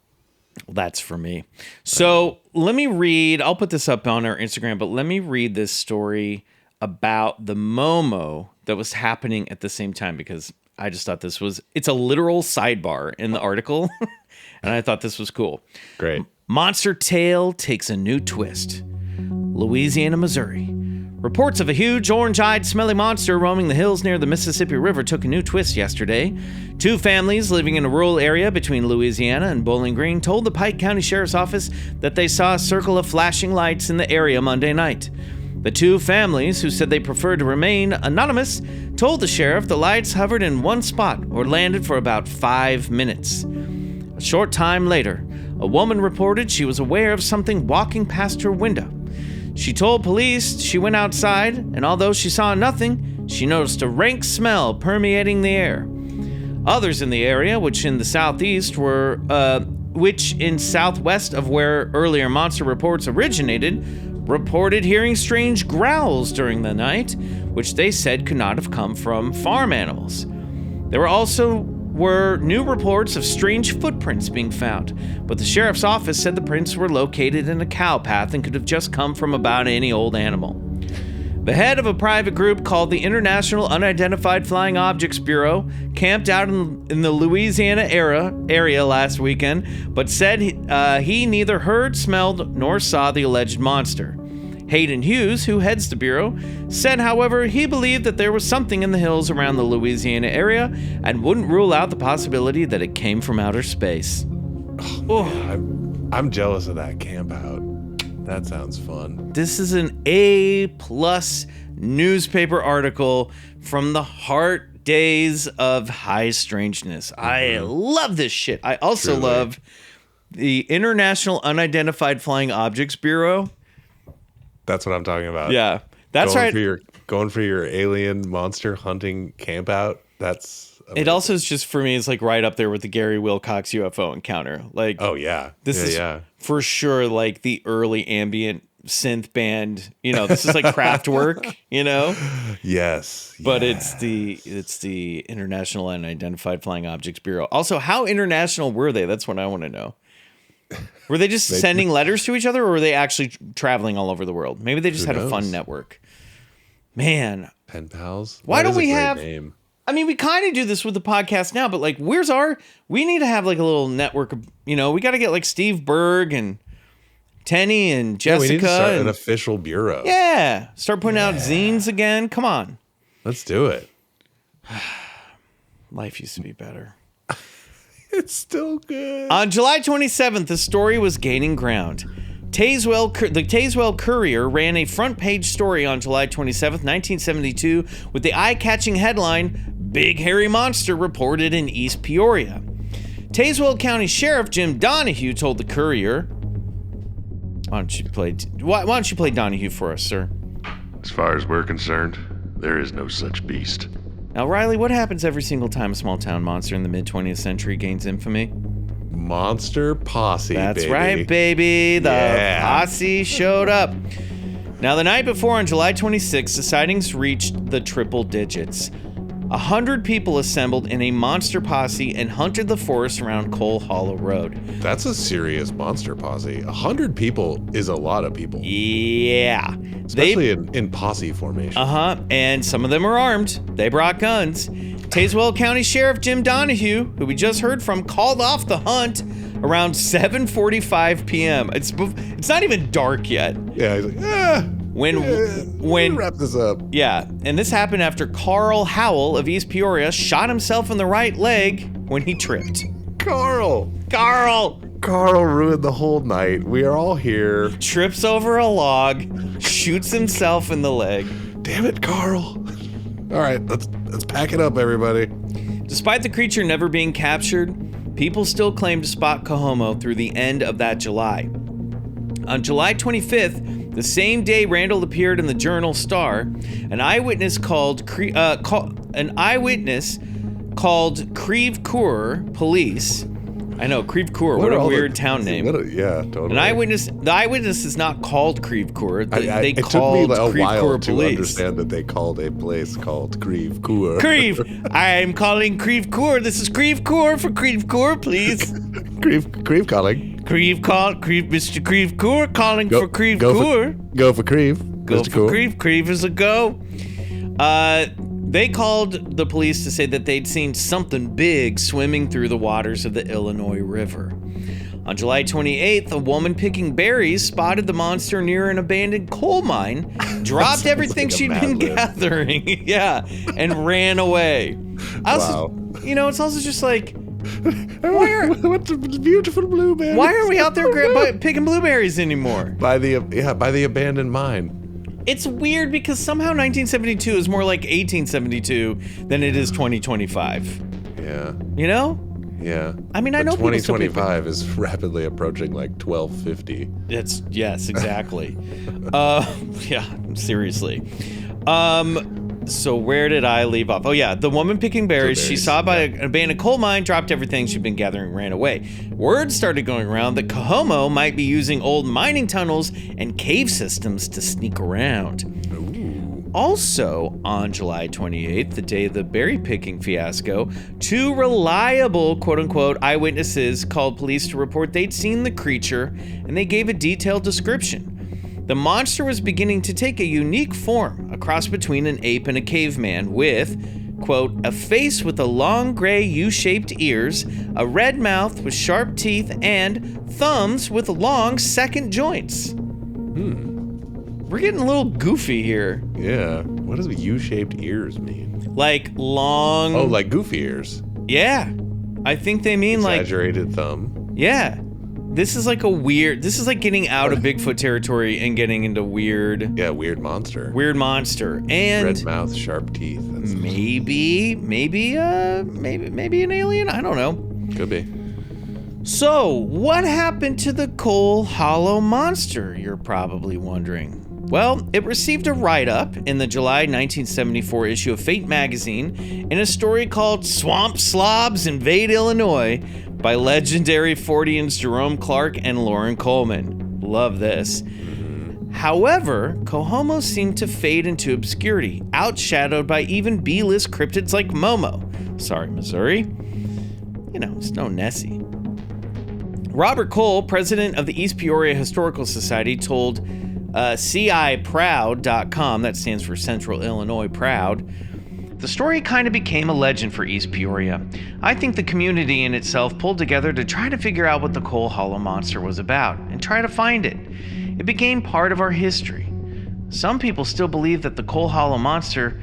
Well, that's for me. So let me read. I'll put this up on our Instagram, but let me read this story about the Momo that was happening at the same time, because I just thought it's a literal sidebar in the article. And I thought this was cool. Great. Monster tale takes a new twist. Louisiana, Missouri. Reports of a huge, orange-eyed, smelly monster roaming the hills near the Mississippi River took a new twist yesterday. Two families living in a rural area between Louisiana and Bowling Green told the Pike County Sheriff's Office that they saw a circle of flashing lights in the area Monday night. The two families, who said they preferred to remain anonymous, told the sheriff the lights hovered in one spot or landed for about 5 minutes. A short time later, a woman reported she was aware of something walking past her window. She told police she went outside, and although she saw nothing, she noticed a rank smell permeating the air. Others in the area, which in southwest of where earlier monster reports originated, reported hearing strange growls during the night, which they said could not have come from farm animals. There were new reports of strange footprints being found, but the sheriff's office said the prints were located in a cow path and could have just come from about any old animal. The head of a private group called the International Unidentified Flying Objects Bureau camped out in the Louisiana area last weekend, but said he neither heard, smelled, nor saw the alleged monster. Hayden Hughes, who heads the Bureau, said, however, he believed that there was something in the hills around the Louisiana area and wouldn't rule out the possibility that it came from outer space. I'm jealous of that camp out. That sounds fun. This is an A+ newspaper article from the heart days of High Strangeness. I love this shit. I also love the International Unidentified Flying Objects Bureau. That's what I'm talking about. Yeah, that's right. Going for your alien monster hunting camp out. That's amazing. It also is just, for me, it's like right up there with the Gary Wilcox UFO encounter. Like, oh yeah, this is for sure like the early ambient synth band. You know, this is like Kraftwerk. You know, yes. But it's the International Unidentified Flying Objects Bureau. Also, how international were they? That's what I want to know. Were they just sending letters to each other, or were they actually traveling all over the world? Maybe they just had a fun network. Man. Pen pals? Why don't we have... Name. I mean, we kind of do this with the podcast now, but like, we need to have like a little network of, we got to get like Steve Berg and Tenny and Jessica. We need to start an official bureau. Yeah. Start putting out zines again. Come on. Let's do it. Life used to be better. It's still good. On July 27th, the story was gaining ground. The Tazewell Courier ran a front-page story on July 27th, 1972, with the eye-catching headline, Big Hairy Monster Reported in East Peoria. Tazewell County Sheriff Jim Donahue told the Courier... Why don't you play Donahue for us, sir? As far as we're concerned, there is no such beast. Now, Riley, what happens every single time a small-town monster in the mid-20th century gains infamy? Monster posse, That's right, baby. The posse showed up. Now, the night before, on July 26th, the sightings reached the triple digits. 100 people assembled in a monster posse and hunted the forest around Coal Hollow Road. That's a serious monster posse. 100 people is a lot of people. Yeah. Especially in posse formation. And some of them are armed. They brought guns. Tazewell County Sheriff Jim Donahue, who we just heard from, called off the hunt, around 7:45 p.m. It's not even dark yet. Yeah, he's like, When wrap this up. Yeah, and this happened after Carl Howell of East Peoria shot himself in the right leg when he tripped. Carl ruined the whole night. We are all here. Trips over a log, shoots himself in the leg. Damn it, Carl. All right, let's pack it up, everybody. Despite the creature never being captured, people still claim to spot Cohomo through the end of that July. On July 25th, the same day Randall appeared in the Journal Star, an eyewitness called Creve Coeur Police. I know, Creve Coeur, what a weird town name. Yeah, totally. The eyewitness is not called Creve Coeur. They it called took me a Creve while Coeur to Police. understand that they called a place called Creve Coeur. Creve, I'm calling Creve Coeur. This is Creve Coeur for Creve Coeur, please. Creve calling. Mr. Creve Coeur calling for Creve Coeur. Go for Creve. Go Mr. for Coeur. Creve. Creve is a go. They called the police to say that they'd seen something big swimming through the waters of the Illinois River. On July 28th, a woman picking berries spotted the monster near an abandoned coal mine, dropped everything like a she'd Mad been Lib. gathering, and ran away. Wow. It's also just like, What's a beautiful blueberry? why are we out there picking blueberries anymore? By the abandoned mine. It's weird because somehow 1972 is more like 1872 than it is 2025. Yeah. You know? Yeah. I mean, I know people still pick 2025 is rapidly approaching like 1250. Yes, exactly. Yeah, seriously. So where did I leave off? Oh yeah, the woman picking berries. She saw by an abandoned coal mine, dropped everything she'd been gathering, ran away. Word started going around that Cohomo might be using old mining tunnels and cave systems to sneak around. Also, on July 28th, the day of the berry picking fiasco, two reliable quote-unquote eyewitnesses called police to report they'd seen the creature, and they gave a detailed description. The monster was beginning to take a unique form, a cross between an ape and a caveman with, quote, a face with a long gray U-shaped ears, a red mouth with sharp teeth, and thumbs with long second joints. We're getting a little goofy here. Yeah. What does U-shaped ears mean? Like long... Oh, like goofy ears. Yeah. I think they mean Exaggerated thumb. Yeah. This is like getting out of Bigfoot territory and getting into weird... Yeah, weird monster. Weird monster. And... red mouth, sharp teeth. Maybe an alien? I don't know. Could be. So, what happened to the Coal Hollow monster, you're probably wondering? Well, it received a write-up in the July 1974 issue of Fate magazine in a story called Swamp Slobs Invade Illinois by legendary Forteans Jerome Clark and Lauren Coleman. Love this. However, Cohomo seemed to fade into obscurity, outshadowed by even B-list cryptids like Momo. Sorry, Missouri. It's no Nessie. Robert Cole, president of the East Peoria Historical Society, told CIProud.com, that stands for Central Illinois Proud, the story kind of became a legend for East Peoria. I think the community in itself pulled together to try to figure out what the Coal Hollow monster was about and try to find it. It became part of our history. Some people still believe that the Coal Hollow monster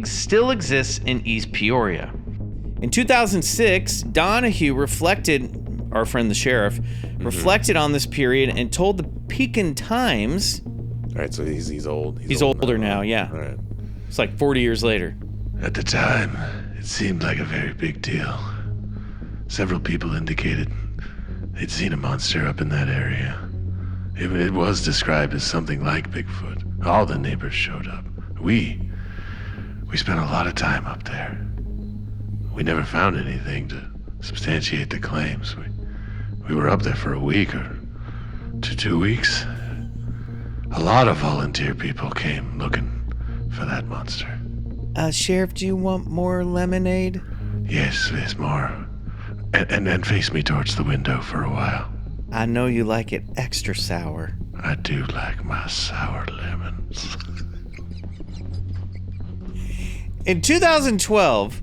still exists in East Peoria. In 2006, Donahue our friend the sheriff, reflected on this period and told the Pekin Times... All right, so he's old. He's older now, yeah. All right. It's like 40 years later. At the time, it seemed like a very big deal. Several people indicated they'd seen a monster up in that area. It was described as something like Bigfoot. All the neighbors showed up. We spent a lot of time up there. We never found anything to substantiate the claims. We were up there for a week or 2 weeks. A lot of volunteer people came looking for that monster. Sheriff, do you want more lemonade? Yes, more. And then face me towards the window for a while. I know you like it extra sour. I do like my sour lemons. In 2012,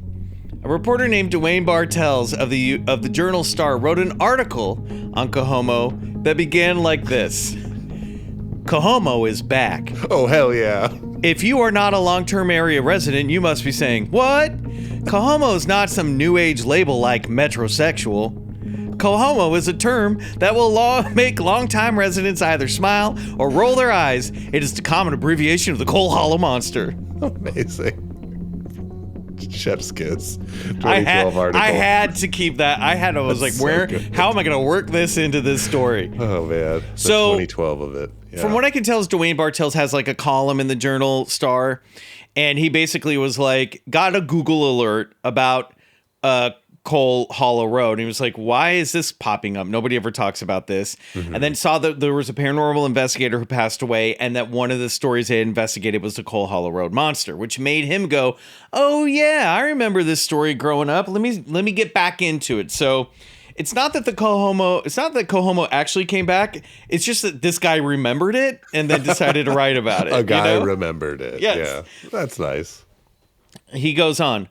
a reporter named Dwayne Bartels of the Journal Star wrote an article on Cohomo that began like this. Cohomo is back. Oh, hell yeah. If you are not a long-term area resident, you must be saying, what? Cohomo is not some new age label like metrosexual. Cohomo is a term that will make long-time residents either smile or roll their eyes. It is the common abbreviation of the Coal Hollow Monster. Amazing. Chef's kiss. 2012 article. I had to keep that. I was like, how am I going to work this into this story? Oh, man. So 2012 of it. Yeah. From what I can tell, is Dwayne Bartels has like a column in the Journal Star, and he basically was like, got a Google alert about Coal Hollow Road. And he was like, why is this popping up? Nobody ever talks about this. Mm-hmm. And then saw that there was a paranormal investigator who passed away, and that one of the stories they had investigated was the Coal Hollow Road monster, which made him go, oh yeah, I remember this story growing up. Let me get back into it. So it's not that Cohomo actually came back. It's just that this guy remembered it and then decided to write about it. A guy remembered it. Yes. Yeah. That's nice. He goes on.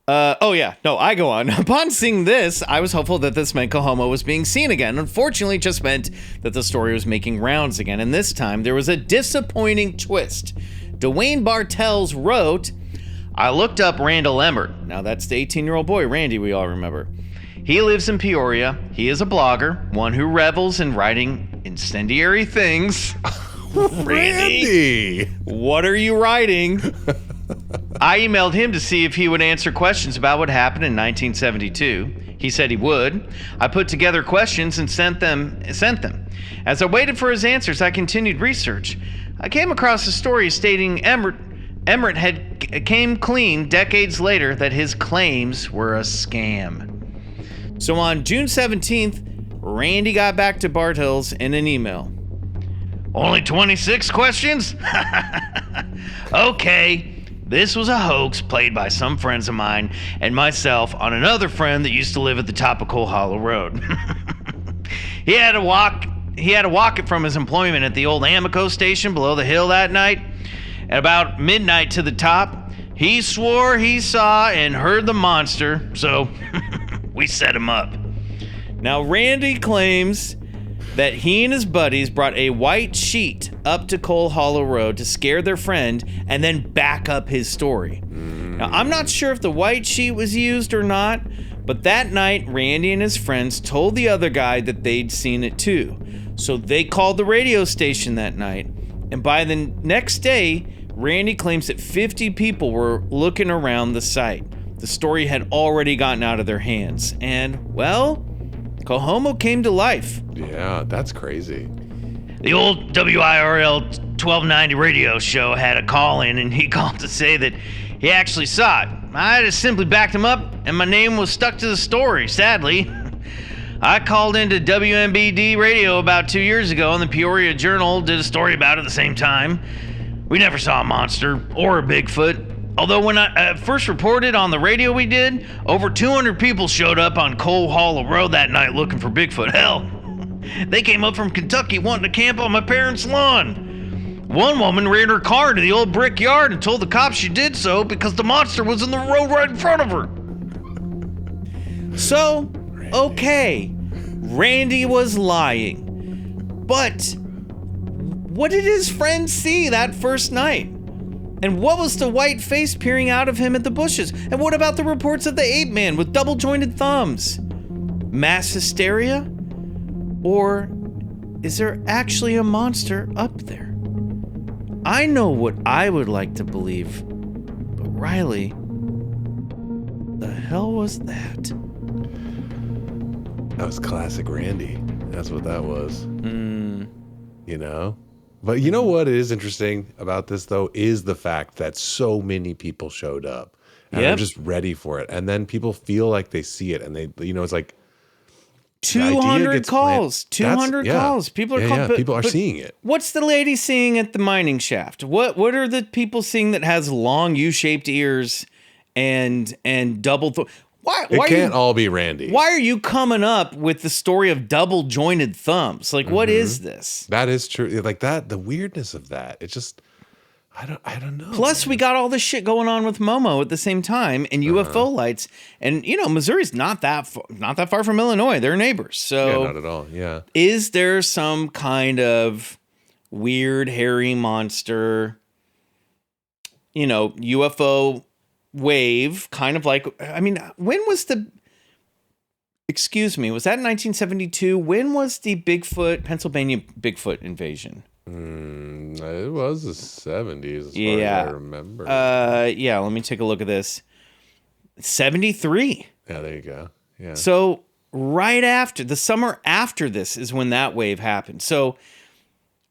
I go on. Upon seeing this, I was hopeful that this meant Cohomo was being seen again. Unfortunately, it just meant that the story was making rounds again. And this time, there was a disappointing twist. Dwayne Bartels wrote, I looked up Randall Emmert. Now, that's the 18-year-old boy, Randy, we all remember. He lives in Peoria. He is a blogger, one who revels in writing incendiary things. Randy! What are you writing? I emailed him to see if he would answer questions about what happened in 1972. He said he would. I put together questions and sent them. As I waited for his answers, I continued research. I came across a story stating Emmert had came clean decades later that his claims were a scam. So on June 17th, Randy got back to Bartels in an email. Only 26 questions? Okay. This was a hoax played by some friends of mine and myself on another friend that used to live at the top of Coal Hollow Road. He had to walk it from his employment at the old Amico station below the hill that night. At about midnight to the top, he swore he saw and heard the monster, so we set him up. Now, Randy claims that he and his buddies brought a white sheet up to Coal Hollow Road to scare their friend and then back up his story. Now, I'm not sure if the white sheet was used or not, but that night, Randy and his friends told the other guy that they'd seen it too. So they called the radio station that night, and by the next day, Randy claims that 50 people were looking around the site. The story had already gotten out of their hands, and, well, Cohomo came to life. Yeah, that's crazy. The old WIRL 1290 radio show had a call in, and he called to say that he actually saw it. I just simply backed him up, and my name was stuck to the story, sadly. I called into WMBD radio about 2 years ago, and the Peoria Journal did a story about it at the same time. We never saw a monster or a Bigfoot. Although when I first reported on the radio we did, over 200 people showed up on Coal Hollow Road that night looking for Bigfoot. Hell, they came up from Kentucky wanting to camp on my parents' lawn. One woman ran her car to the old brick yard and told the cops she did so because the monster was in the road right in front of her. So, okay, Randy was lying. But what did his friends see that first night? And what was the white face peering out of him at the bushes? And what about the reports of the ape man with double-jointed thumbs? Mass hysteria? Or is there actually a monster up there? I know what I would like to believe, but Riley, the hell was that? That was classic Randy. That's what that was. You know? But you know what is interesting about this, though, is the fact that so many people showed up and are just ready for it. And then people feel like they see it, and they, it's like 200 calls. 200 calls. People are calling. People are seeing it. What's the lady seeing at the mining shaft? What are the people seeing that has long U-shaped ears and double? Why can't all be Randy. Why are you coming up with the story of double jointed thumbs? Like, what is this? That is true. Like that, the weirdness of that. It's just, I don't know. Plus, we got all this shit going on with Momo at the same time, and UFO lights, and Missouri's not that far from Illinois. They're neighbors. So, not at all. Yeah. is there some kind of weird hairy monster, UFO wave? Kind of like, when was the? Excuse me, was that in 1972? When was the Pennsylvania Bigfoot invasion? It was the 70s, as far as I remember. Yeah, let me take a look at this. 73. Yeah, there you go. Yeah. So right after, the summer after this is when that wave happened. So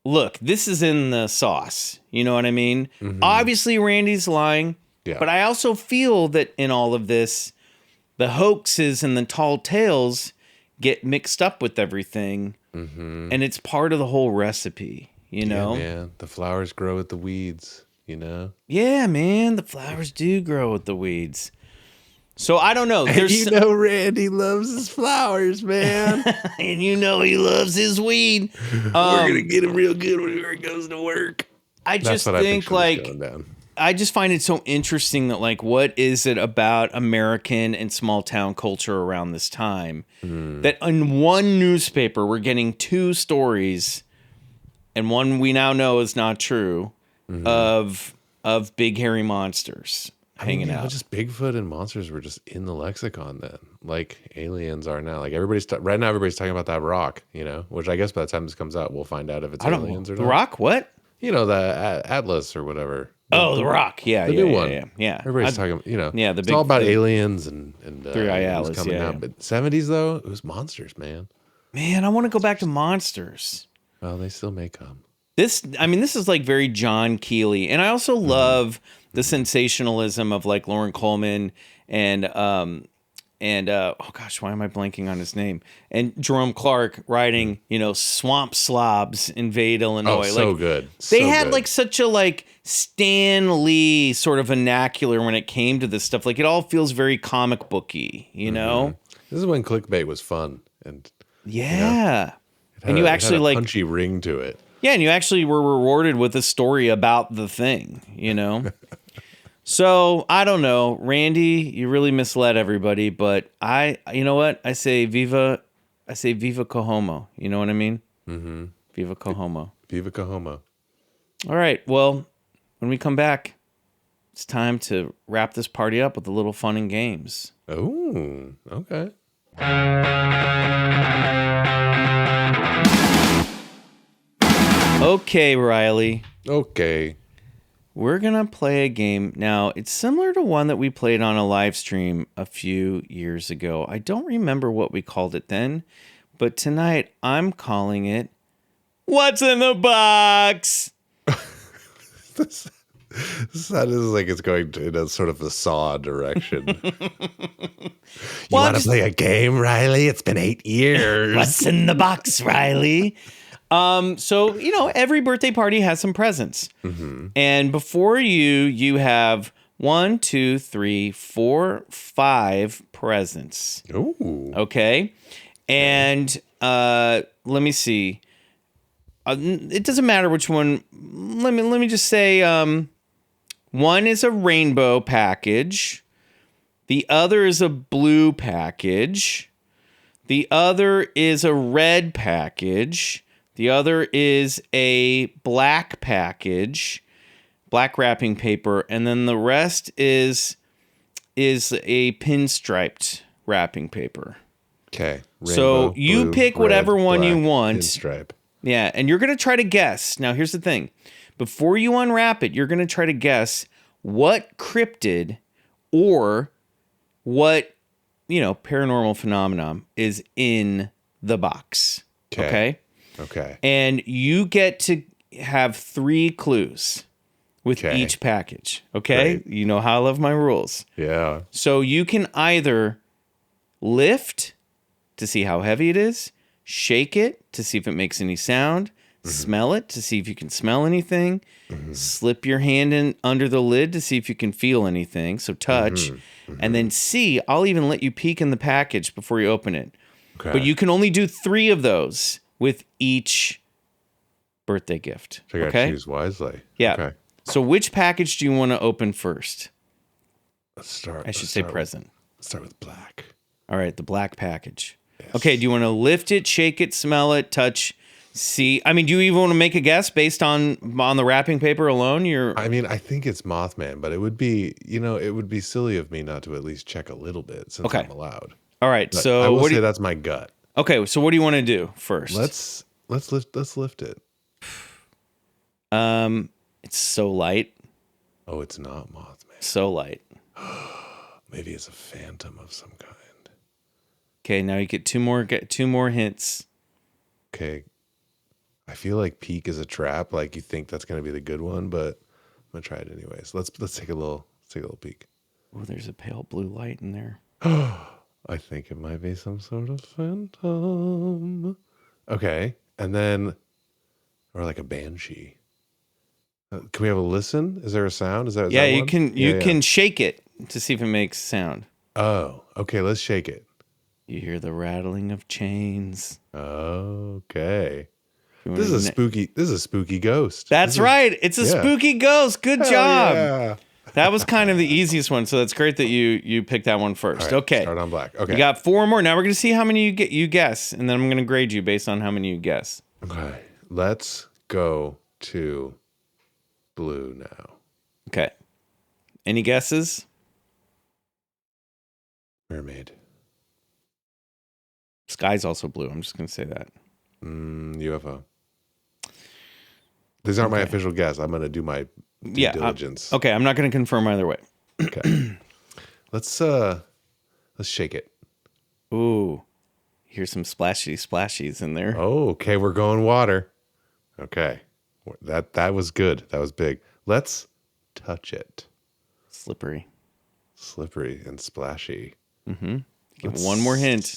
look, this is in the sauce. You know what I mean? Mm-hmm. Obviously, Randy's lying. Yeah. But I also feel that in all of this, the hoaxes and the tall tales get mixed up with everything. Mm-hmm. And it's part of the whole recipe, Yeah, man. The flowers grow with the weeds, Yeah, man. The flowers do grow with the weeds. So I don't know. Randy loves his flowers, man. And he loves his weed. We're going to get him real good when he goes to work. I just think I just find it so interesting that what is it about American and small town culture around this time that in one newspaper we're getting two stories, and one we now know is not true, of big hairy monsters hanging out. Just Bigfoot and monsters were just in the lexicon then, like aliens are now. Like everybody's talking about that rock, which I guess by the time this comes out we'll find out if it's aliens or not. The rock? What? The Atlas or whatever. The Rock, the new one. Yeah. Everybody's talking, it's all about aliens and Three-Eye Atlas coming out. But 70s though, it was monsters, man. Man, I want to go back to monsters. Well, they still may come. This is very John Keeley, and I also love the sensationalism of Lauren Coleman and oh gosh, why am I blanking on his name? And Jerome Clark writing, swamp slobs invade Illinois. Oh, so good. They had such a Stan Lee sort of vernacular when it came to this stuff. It all feels very comic booky, This is when clickbait was fun and and you actually it had a punchy ring to it. Yeah, and you actually were rewarded with a story about the thing, So, I don't know. Randy, you really misled everybody, but you know what? I say viva Cohomo. You know what I mean? Mm-hmm. Viva Cohomo. Viva Cohomo. All right. Well, when we come back, it's time to wrap this party up with a little fun and games. Oh, okay. Okay, Riley. Okay. We're going to play a game. Now, it's similar to one that we played on a live stream a few years ago. I don't remember what we called it then, but tonight I'm calling it What's in the Box? This sounds like it's going in a sort of a Saw direction. You want to play a game, Riley? It's been 8 years. What's in the box, Riley? So, every birthday party has some presents. Mm-hmm. And before you have 1, 2, 3, 4, 5 presents. Ooh. Okay. And let me see. It doesn't matter which one. Let me just say one is a rainbow package. The other is a blue package. The other is a red package. The other is a black package, black wrapping paper, and then the rest is a pinstriped wrapping paper. Okay. So you pick whatever one you want. Pinstripe. Yeah, and you're going to try to guess. Now, here's the thing. Before you unwrap it, you're going to try to guess what cryptid or what, paranormal phenomenon is in the box. Okay? Okay. And you get to have 3 clues with each package. Okay? Great. You know how I love my rules. Yeah. So you can either lift to see how heavy it is, shake it to see if it makes any sound, smell it to see if you can smell anything, slip your hand in under the lid to see if you can feel anything, so touch, and then see, I'll even let you peek in the package before you open it. Okay. But you can only do 3 of those with each birthday gift. So I gotta choose wisely. Yeah. Okay. So which package do you want to open first? Let's start. I should say present. Let's start with black. All right, the black package. Yes. Okay, do you want to lift it, shake it, smell it, touch, see? I mean, do you even want to make a guess based on the wrapping paper alone? I mean, I think it's Mothman, but it would be, it would be silly of me not to at least check a little bit since I'm allowed. All right, But so I will say that's my gut. Okay, so what do you want to do first? Let's lift it. It's so light. Oh, it's not Mothman. So light. Maybe it's a phantom of some kind. Okay, now you get two more hints. Okay. I feel like peek is a trap. Like you think that's gonna be the good one, but I'm gonna try it anyways. Let's take a little peek. Oh, there's a pale blue light in there. I think it might be some sort of phantom. Okay, and then, or like a banshee. Can we have a listen? Is there a sound? Is that you one? can shake it to see if it makes sound. Oh, okay. Let's shake it. You hear the rattling of chains. Okay. This is a spooky ghost. That's right. It's a spooky ghost. Good job. Yeah. That was kind of the easiest one, so that's great that you picked that one first. Right, okay. Start on black. Okay. You got 4 more. Now we're going to see how many you guess, and then I'm going to grade you based on how many you guess. Okay. Let's go to blue now. Okay. Any guesses? Mermaid. Sky's also blue. I'm just going to say that. UFO. These aren't my official guess. I'm going to do my due diligence. Okay, I'm not going to confirm either way. Okay. Let's shake it. Ooh. Here's some splashies in there. Oh, okay. We're going water. Okay. That was good. That was big. Let's touch it. Slippery And splashy. Mm-hmm. Give one more hint.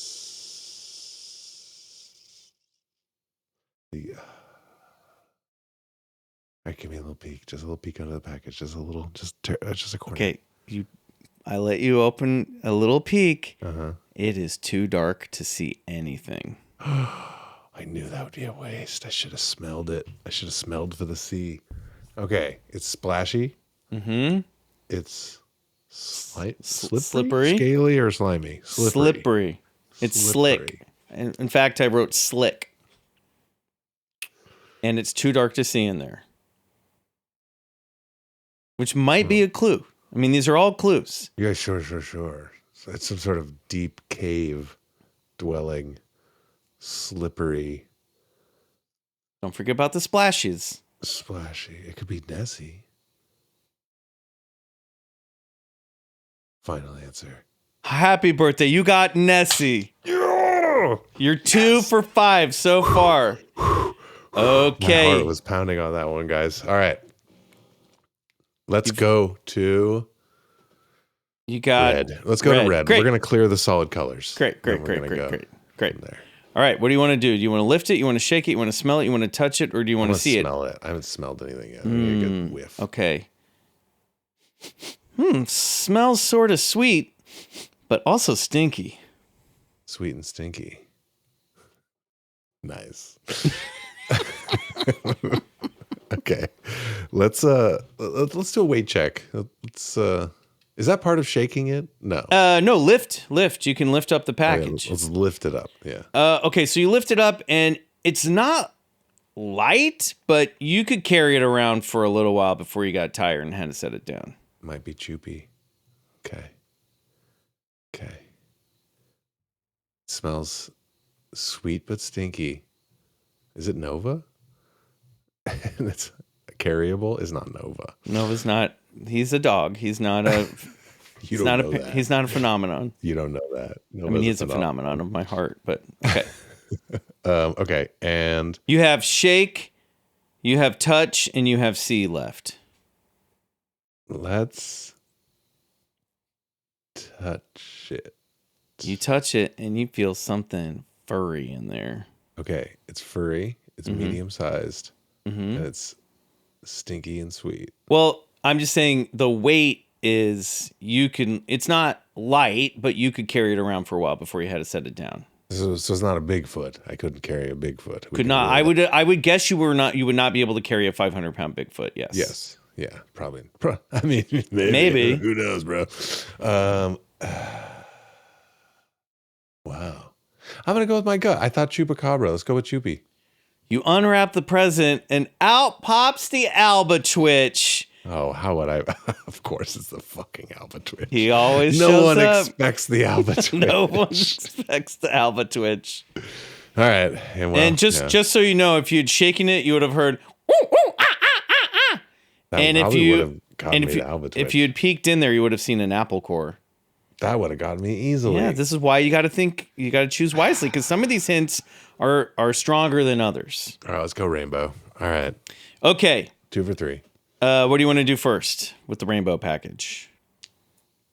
All right, give me a little peek. Just a little peek under the package. Just a corner. Okay, I let you open a little peek. Uh-huh. It is too dark to see anything. I knew that would be a waste. I should have smelled it. I should have smelled for the sea. Okay, it's splashy. Mm-hmm. It's slippery, scaly, or slimy. Slippery. It's slick. In fact, I wrote slick. And it's too dark to see in there. Which might be a clue. I mean, these are all clues. Yeah, sure. So it's some sort of deep cave dwelling, slippery. Don't forget about the splashes. Splashy. It could be Nessie. Final answer. Happy birthday. You got Nessie. Yeah! You're 2 for 5 so far. Okay. My heart was pounding on that one, guys. All right. Let's go to you got red. Let's go to red. Great. We're going to clear the solid colors. Great. There. All right. What do you want to do? You want to lift it? You want to shake it? You want to smell it? You want to touch it? Or do you want to see it? Smell it. I haven't smelled anything yet. I need a good whiff. Okay. Smells sort of sweet, but also stinky. Sweet and stinky. Nice. Okay. Let's do a weight check. Is that part of shaking it? No. No, lift. You can lift up the package. Okay, let's lift it up. Yeah. Okay, so you lift it up and it's not light, but you could carry it around for a little while before you got tired and had to set it down. Might be choopy. Okay. It smells sweet but stinky. Is it Nova? And it's carryable? It's not Nova. Nova's not. He's a dog. He's not a. He's not a phenomenon. You don't know that. I mean, he is a phenomenon of my heart, but okay. Okay, and you have shake, you have touch, and you have see left. Let's touch it. You touch it, and you feel something furry in there. Okay, it's furry. It's medium sized, and it's stinky and sweet. Well, I'm just saying the weight is it's not light, but you could carry it around for a while before you had to set it down. So it's not a Bigfoot. I couldn't carry a Bigfoot. Could not. I would guess you would not be able to carry a 500-pound Bigfoot. Yes. Yeah, probably. I mean, Maybe. Who knows, bro? Wow. I'm gonna go with my gut. I thought chupacabra. Let's go with Chupi. You unwrap the present, and out pops the albatwitch. Oh, how would I? Of course, it's the fucking albatwitch. He always no shows one up. expects the albatwitch. No one expects the albatwitch. All right, and just so you know, if you'd shaken it, you would have heard. Ooh, ooh, ah, ah, ah, ah. That And if probably you would have gotten me the albatwitch. if you had peeked in there, you would have seen an apple core. That would have gotten me easily. Yeah, this is why you got to think. You got to choose wisely because some of these hints are stronger than others. All right, let's go rainbow. All right. Okay. 2 for 3. What do you want to do first with the rainbow package?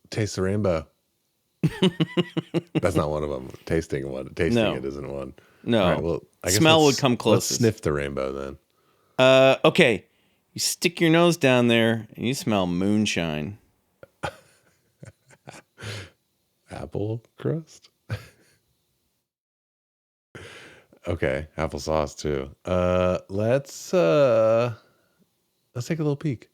Taste the rainbow. That's not one of them. Tasting it isn't one. No. All right, well, I guess smell would come closest. Let's sniff the rainbow then. Okay. You stick your nose down there and you smell moonshine. Apple crust. Okay, applesauce too. Let's take a little peek.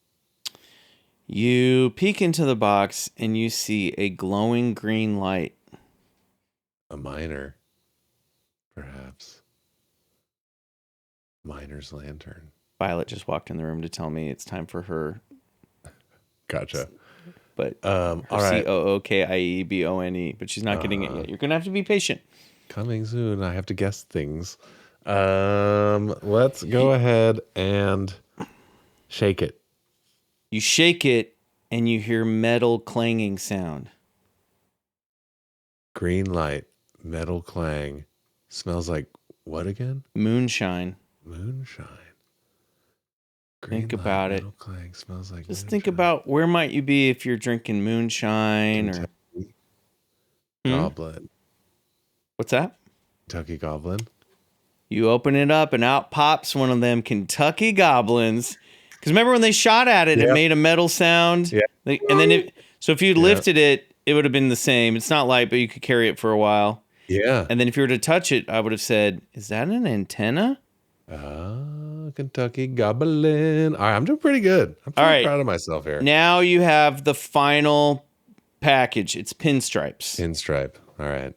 You peek into the box and you see a glowing green light. A miner, perhaps. Miner's lantern. Violet just walked in the room to tell me it's time for her. Gotcha. But all right. COOKIEBONE, but she's not getting it yet. You're gonna have to be patient. Coming soon. I have to guess things. Let's go ahead and shake it. You shake it and you hear metal clanging sound. Green light, metal clang. Smells like what again? Moonshine. Moonshine. Think about it. Metal clang smells like Just moonshine. think about where might you be if you're drinking moonshine or Goblin. What's that? Kentucky Goblin. You open it up and out pops one of them Kentucky Goblins. Because remember when they shot at it, it made a metal sound. Yeah. And then so if you lifted it, it would have been the same. It's not light, but you could carry it for a while. Yeah. And then if you were to touch it, I would have said, "Is that an antenna?" Kentucky Goblin. All right, I'm doing pretty good. I'm pretty proud of myself here. Now you have the final package. It's pinstripes. Pinstripe. All right.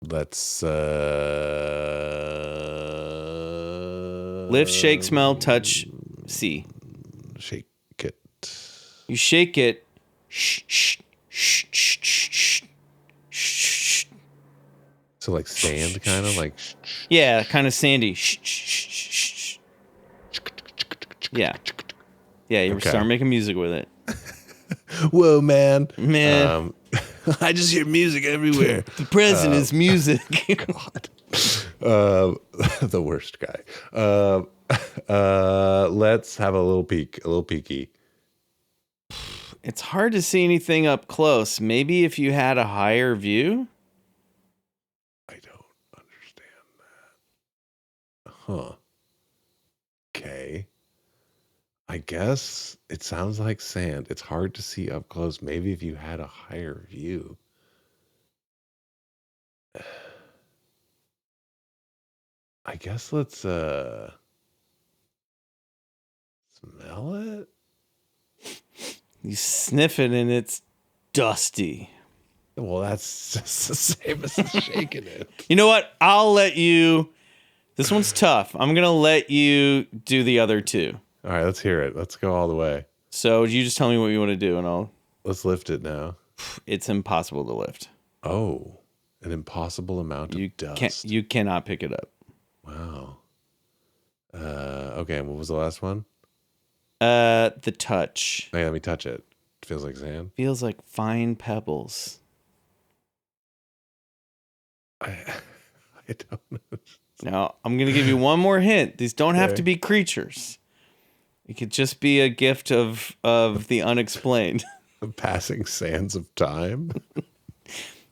Let's lift, shake, smell, touch, see. Shake it. You shake it. Shh, shh, shh, shh, shh, shh. So like sand, kind of like. Yeah, kind of sandy. Shh, shh, shh, shh. Yeah. Yeah, you start making music with it. Whoa, man. I just hear music everywhere. The present is music. God. The worst guy. Let's have a little peek. A little peeky. It's hard to see anything up close. Maybe if you had a higher view? I don't understand that. Huh. Okay. I guess it sounds like sand. It's hard to see up close. Maybe if you had a higher view. I guess let's smell it. You sniff it and it's dusty. Well, that's just the same as shaking it. You know what? I'll let you. This one's tough. I'm going to let you do the other two. All right, let's hear it. Let's go all the way. So you just tell me what you want to do and I'll. Let's lift it now. It's impossible to lift. Oh, an impossible amount of dust. You cannot pick it up. Wow. Okay, and what was the last one? The touch. Hey, let me touch it. Feels like sand. Feels like fine pebbles. I don't know. Now, I'm going to give you one more hint. These don't have to be creatures. It could just be a gift of the unexplained. The passing sands of time.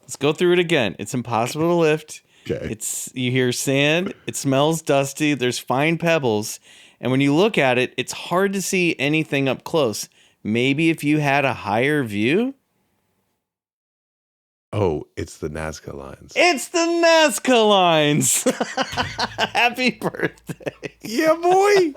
Let's go through it again. It's impossible to lift. Okay. You hear sand. It smells dusty. There's fine pebbles. And when you look at it, it's hard to see anything up close. Maybe if you had a higher view. Oh, it's the Nazca lines. It's the Nazca lines. Happy birthday. Yeah, boy.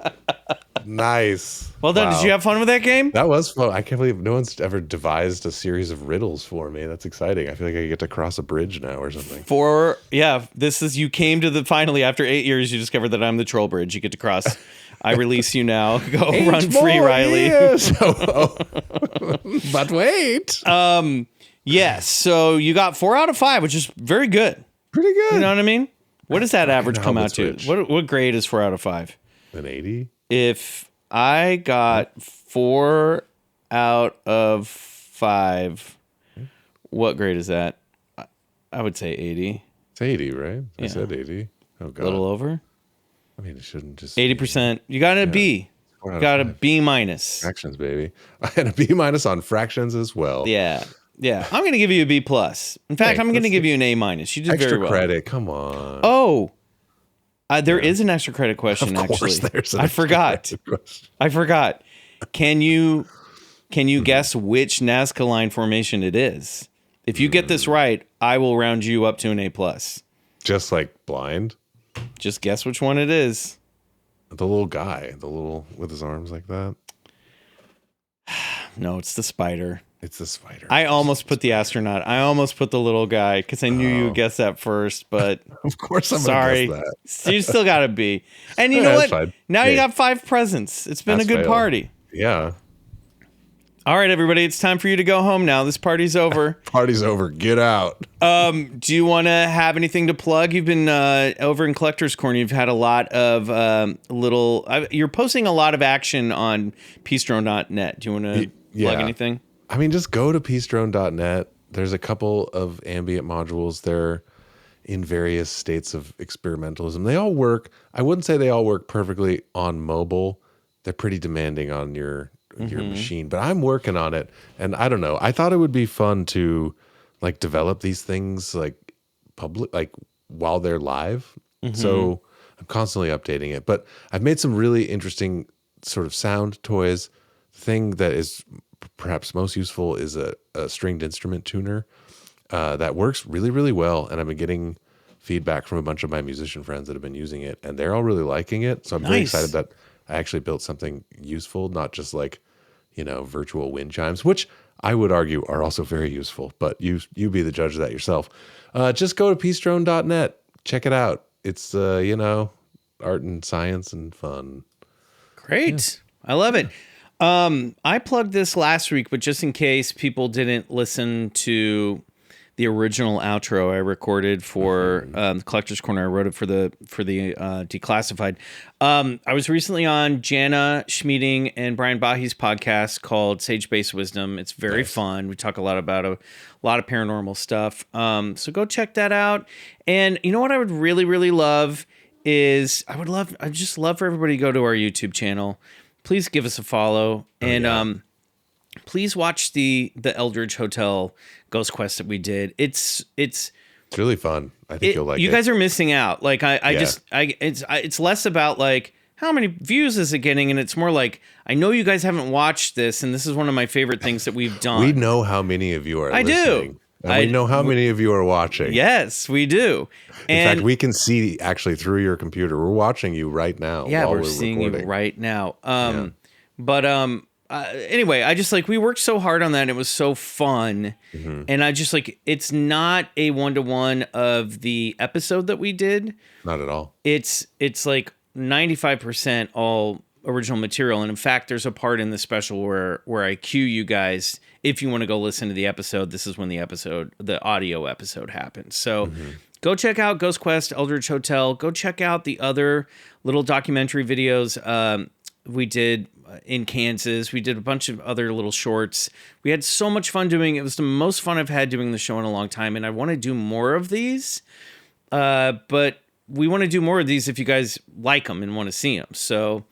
Nice. Well done. Wow. Did you have fun with that game? That was fun. I can't believe no one's ever devised a series of riddles for me. That's exciting. I feel like I get to cross a bridge now or something. You came to finally after 8 years, you discovered that I'm the troll bridge. You get to cross. I release you now. Go run free, Riley. But wait. Yes. So you got 4 out of 5, which is very good. Pretty good. You know what I mean? What does that average come out to? Switch. What grade is 4 out of 5? An 80? If I got 4 out of 5, what grade is that? I would say 80. It's 80, right? I Yeah. said 80. Oh, God. A little over? I mean, it shouldn't just 80%. You got a B. 4 out You of got a 5. B minus. Fractions, baby. I had a B minus on fractions as well. Yeah. Yeah. I'm going to give you a B plus. In fact, Thanks. I'm going to give you an A minus. You did Extra very well. credit. Come on. Oh, there is an extra credit question, Of course actually. there's an I extra forgot. credit question. I forgot. Can you guess which Nazca line formation it is? If you get this right, I will round you up to an A plus. Just like blind. Just guess which one it is. The little guy, with his arms like that. No, it's the spider. It's the spider. I almost put the astronaut. I almost put the little guy because I knew you would guess that first, but Of course, I'm sorry. gonna guess that. So you still got to be. And you Yeah, know that's what? fine. Now you Hey. got 5 presents. It's been Pass a good fail. party. Yeah. All right, everybody. It's time for you to go home now. This party's over. Party's over. Get out. Do you want to have anything to plug? You've been over in Collector's Corner. You've had a lot of you're posting a lot of action on peacedrone.net. Do you want to Yeah. plug anything? I mean, just go to peacedrone.net. There's a couple of ambient modules. They're in various states of experimentalism. They all work. I wouldn't say they all work perfectly on mobile. They're pretty demanding on your machine, but I'm working on it. And I don't know. I thought it would be fun to like develop these things like public, like while they're live. So I'm constantly updating it, but I've made some really interesting sort of sound toys. The thing that is perhaps most useful is a stringed instrument tuner that works really, really well. And I've been getting feedback from a bunch of my musician friends that have been using it, and they're all really liking it. So I'm very Nice. excited that I actually built something useful, not just like, virtual wind chimes, which I would argue are also very useful, but you be the judge of that yourself. Just go to peacedrone.net. Check it out. It's, art and science and fun. Great. I love it. I plugged this last week, but just in case people didn't listen to the original outro I recorded for the Collector's Corner, I wrote it for the Declassified. I was recently on Jana Schmeeding and Brian Bahi's podcast called Sage Base Wisdom. It's very fun. We talk a lot about a lot of paranormal stuff. So go check that out. And you know what I would really, really love is I'd just love for everybody to go to our YouTube channel. Please give us a follow, and please watch the Eldridge Hotel Ghost Quest that we did. It's really fun. I think you'll like it. You guys are missing out. Like it's less about like how many views is it getting, and it's more like I know you guys haven't watched this, and this is one of my favorite things that we've done. We know how many of you are I listening. do. And we know how many of you are watching. Yes, we do. In fact, we can see actually through your computer. We're watching you right now. Yeah, while we're seeing recording. you right now. Anyway, I just like we worked so hard on that. And it was so fun, and I just like it's not a 1-to-1 of the episode that we did. Not at all. It's like 95% all original material, and in fact, there's a part in the special where I cue you guys if you want to go listen to the episode. This is when the audio episode happens. So. Go check out Ghost Quest, Eldridge Hotel. Go check out the other little documentary videos we did in Kansas. We did a bunch of other little shorts. We had so much fun doing it. It was the most fun I've had doing the show in a long time, and I want to do more of these. But we want to do more of these if you guys like them and want to see them. So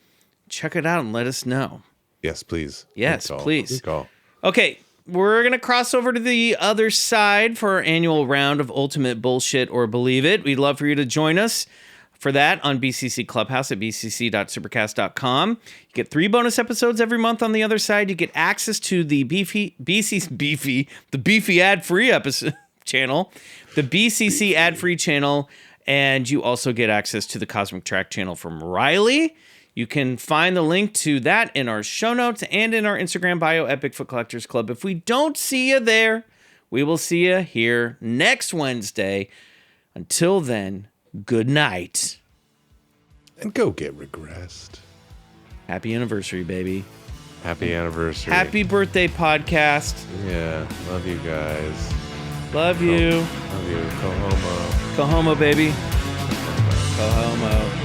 check it out and let us know. Yes, please. Yes, Good call. please. Good call. Okay. We're going to cross over to the other side for our annual round of Ultimate Bullshit or Believe It. We'd love for you to join us for that on BCC Clubhouse at bcc.supercast.com. You get 3 bonus episodes every month on the other side. You get access to the beefy ad-free episode. channel, the BCC ad-free channel, and you also get access to the Cosmic Track channel from Riley. You can find the link to that in our show notes and in our Instagram bio at Bigfoot Collectors Club. If we don't see you there, we will see you here next Wednesday. Until then, good night. And go get regressed. Happy anniversary, baby. Happy anniversary. Happy birthday, podcast. Yeah, love you guys. Love you. Love you. Go homo. Go homo, baby. Go homo.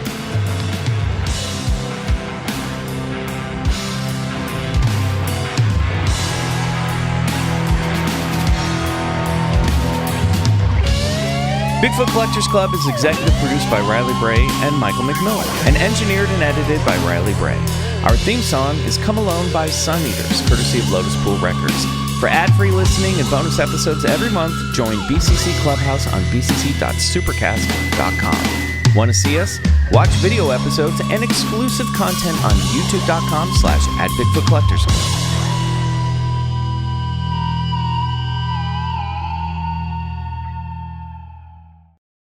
Bigfoot Collectors Club is executive produced by Riley Bray and Michael McMillian, and engineered and edited by Riley Bray. Our theme song is Come Alone by Suneaters, courtesy of Lotuspool Records. For ad-free listening and bonus episodes every month, join BCC Clubhouse on bcc.supercast.com. Want to see us? Watch video episodes and exclusive content on youtube.com/@BigfootCollectorsClub.